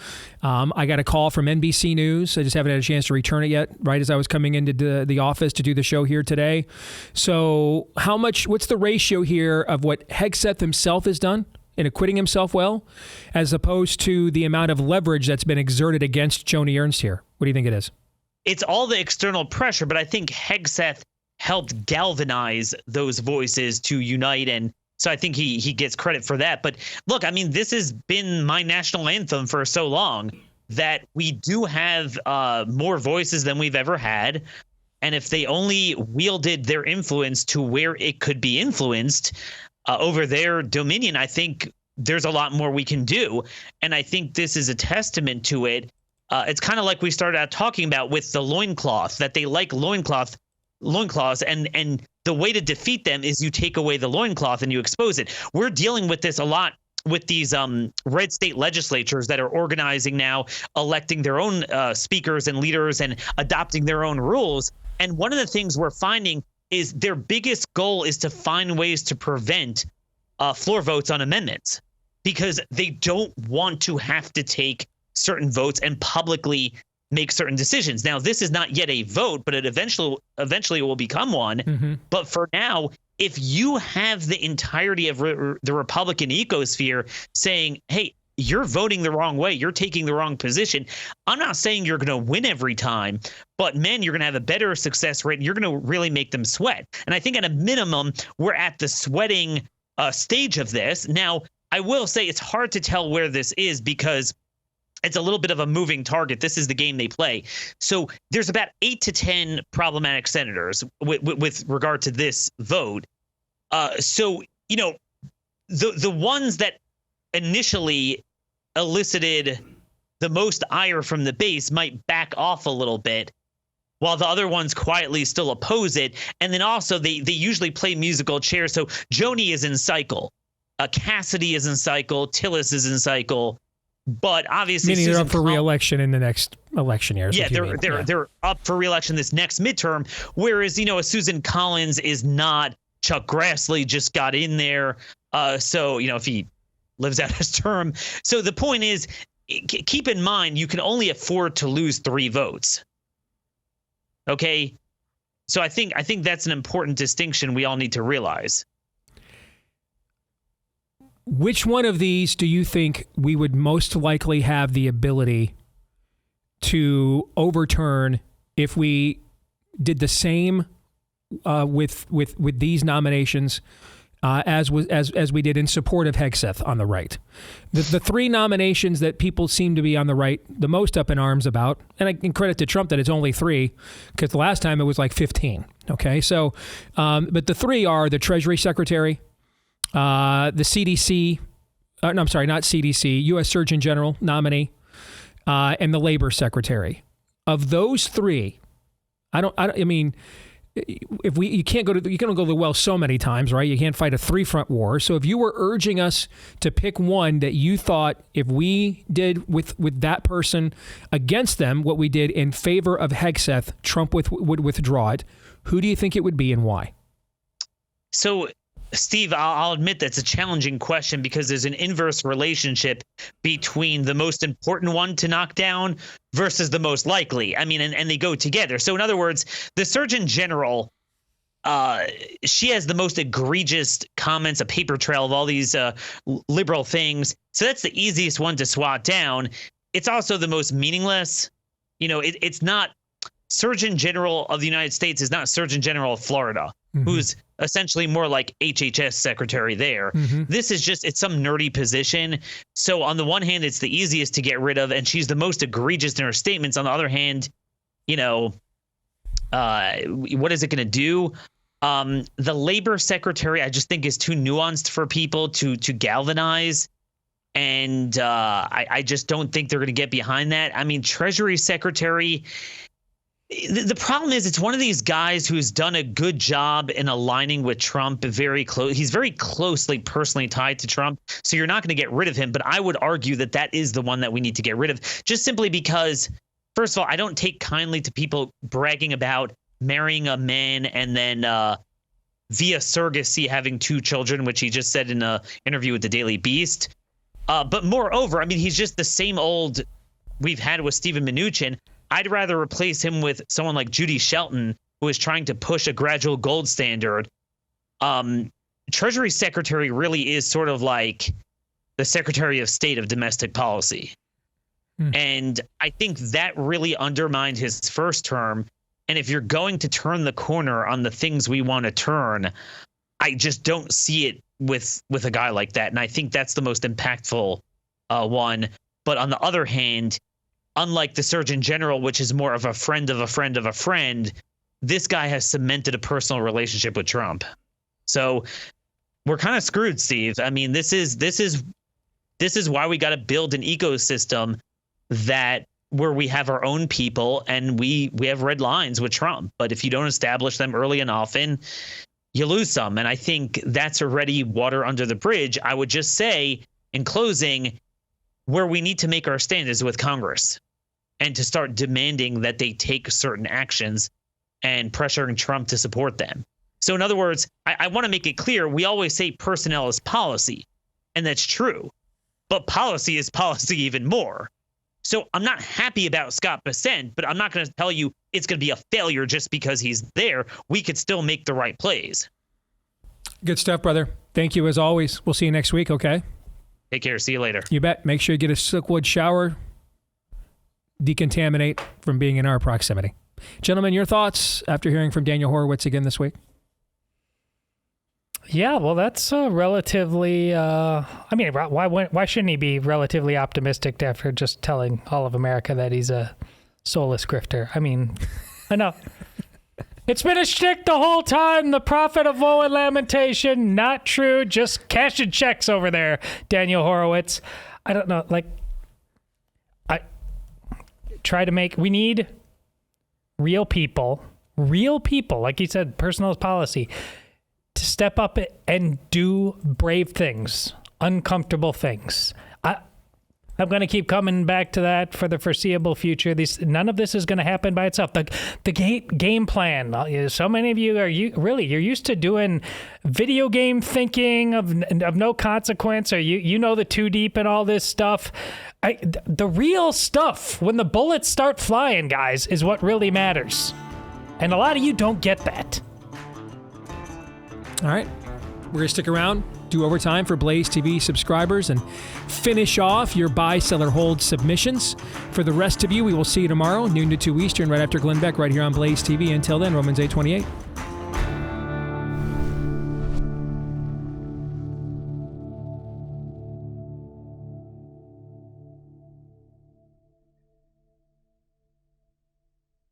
I got a call from NBC News. I just haven't had a chance to return it yet, right as I was coming into the office to do the show here today. So what's the ratio here of what Hegseth himself has done in acquitting himself well, as opposed to the amount of leverage that's been exerted against Joni Ernst here? What do you think it is? It's all the external pressure, but I think Hegseth helped galvanize those voices to unite, and so I think he gets credit for that. But look, I mean, this has been my national anthem for so long that we do have more voices than we've ever had, and if they only wielded their influence to where it could be influenced over their dominion, I think there's a lot more we can do, and I think this is a testament to it. It's kind of like we started out talking about with the loincloth, that they like loincloths, and the way to defeat them is you take away the loincloth and you expose it. We're dealing with this a lot with these red state legislatures that are organizing now, electing their own speakers and leaders and adopting their own rules. And one of the things we're finding is their biggest goal is to find ways to prevent floor votes on amendments, because they don't want to have to take certain votes and publicly make certain decisions. Now, this is not yet a vote, but it eventually will become one. Mm-hmm. But for now, if you have the entirety of the Republican ecosphere saying, hey, you're voting the wrong way, you're taking the wrong position, I'm not saying you're going to win every time, but man, you're going to have a better success rate and you're going to really make them sweat. And I think at a minimum, we're at the sweating stage of this. Now, I will say it's hard to tell where this is because it's a little bit of a moving target. This is the game they play. So there's about 8 to 10 problematic senators with regard to this vote. So, the ones that initially elicited the most ire from the base might back off a little bit. while the other ones quietly still oppose it. And then also they usually play musical chairs. So Joni is in cycle. Cassidy is in cycle. Tillis is in cycle. But obviously, meaning they're up for re-election in the next election year. Yeah, they're up for re-election this next midterm. Whereas, a Susan Collins is not. Chuck Grassley just got in there. So, if he lives out his term. So the point is, keep in mind, you can only afford to lose 3 votes. Okay. So I think that's an important distinction we all need to realize. Which one of these do you think we would most likely have the ability to overturn if we did the same with these nominations as we did in support of Hegseth on the right? The 3 nominations that people seem to be on the right the most up in arms about, and I can credit to Trump that it's only 3, because the last time it was like 15. Okay, so but the 3 are the Treasury Secretary, the CDC, no, I'm sorry, not CDC, U.S. Surgeon General nominee, and the Labor Secretary. Of those 3, I mean, you can't go to the well so many times, right? You can't fight a 3-front war. So if you were urging us to pick one that you thought if we did with that person against them what we did in favor of Hegseth, Trump would withdraw it, who do you think it would be and why? So, Steve, I'll admit that's a challenging question because there's an inverse relationship between the most important one to knock down versus the most likely. I mean, and they go together. So in other words, the Surgeon General, she has the most egregious comments, a paper trail of all these liberal things. So that's the easiest one to swat down. It's also the most meaningless. It's not Surgeon General of the United States is not Surgeon General of Florida, who's essentially more like HHS secretary there. This is it's some nerdy position. So on the one hand, it's the easiest to get rid of, and she's the most egregious in her statements. On the other hand, what is it going to do? The labor secretary, I just think is too nuanced for people to galvanize. And I just don't think they're going to get behind that. I mean, Treasury Secretary, the problem is it's one of these guys who's done a good job in aligning with Trump very close. He's very closely personally tied to Trump. So you're not going to get rid of him. But I would argue that is the one that we need to get rid of, just simply because, first of all, I don't take kindly to people bragging about marrying a man and then via surrogacy having 2 children, which he just said in an interview with the Daily Beast. But moreover, I mean, he's just the same old we've had with Stephen Mnuchin. I'd rather replace him with someone like Judy Shelton, who is trying to push a gradual gold standard. Treasury Secretary really is sort of like the Secretary of State of domestic policy. And I think that really undermined his first term. And if you're going to turn the corner on the things we want to turn, I just don't see it with a guy like that. And I think that's the most impactful one. But on the other hand, unlike the Surgeon General, which is more of a friend of a friend of a friend, this guy has cemented a personal relationship with Trump. So we're kind of screwed, Steve. I mean, this is why we got to build an ecosystem where we have our own people and we have red lines with Trump. But if you don't establish them early and often, you lose some. And I think that's already water under the bridge. I would just say in closing, where we need to make our stand is with Congress and to start demanding that they take certain actions and pressuring Trump to support them. So in other words, I want to make it clear, we always say personnel is policy, and that's true, but policy is policy even more. So I'm not happy about Scott Bessent, but I'm not going to tell you it's going to be a failure just because he's there. We could still make the right plays. Good stuff, brother. Thank you as always. We'll see you next week, okay? Take care. See you later. You bet. Make sure you get a Silkwood shower. Decontaminate from being in our proximity. Gentlemen, your thoughts after hearing from Daniel Horowitz again this week? Yeah, well, that's relatively. I mean, why shouldn't he be relatively optimistic after just telling all of America that he's a soulless grifter? I mean, I know. It's been a shtick the whole time. The prophet of woe and lamentation. Not true. Just cashing checks over there, Daniel Horowitz. I don't know. Like, I try to make. We need real people, like you said, personal policy, to step up and do brave things, uncomfortable things. I'm going to keep coming back to that for the foreseeable future. None of this is going to happen by itself. The game plan. So many of you you're used to doing video game thinking of no consequence, or you know the too deep and all this stuff. The real stuff, when the bullets start flying, guys, is what really matters. And a lot of you don't get that. All right. We're going to stick around, do overtime for Blaze TV subscribers, and finish off your buy, sell, or hold submissions. For the rest of you, we will see you tomorrow, noon to 2 Eastern, right after Glenn Beck, right here on Blaze TV. Until then, Romans 8:28.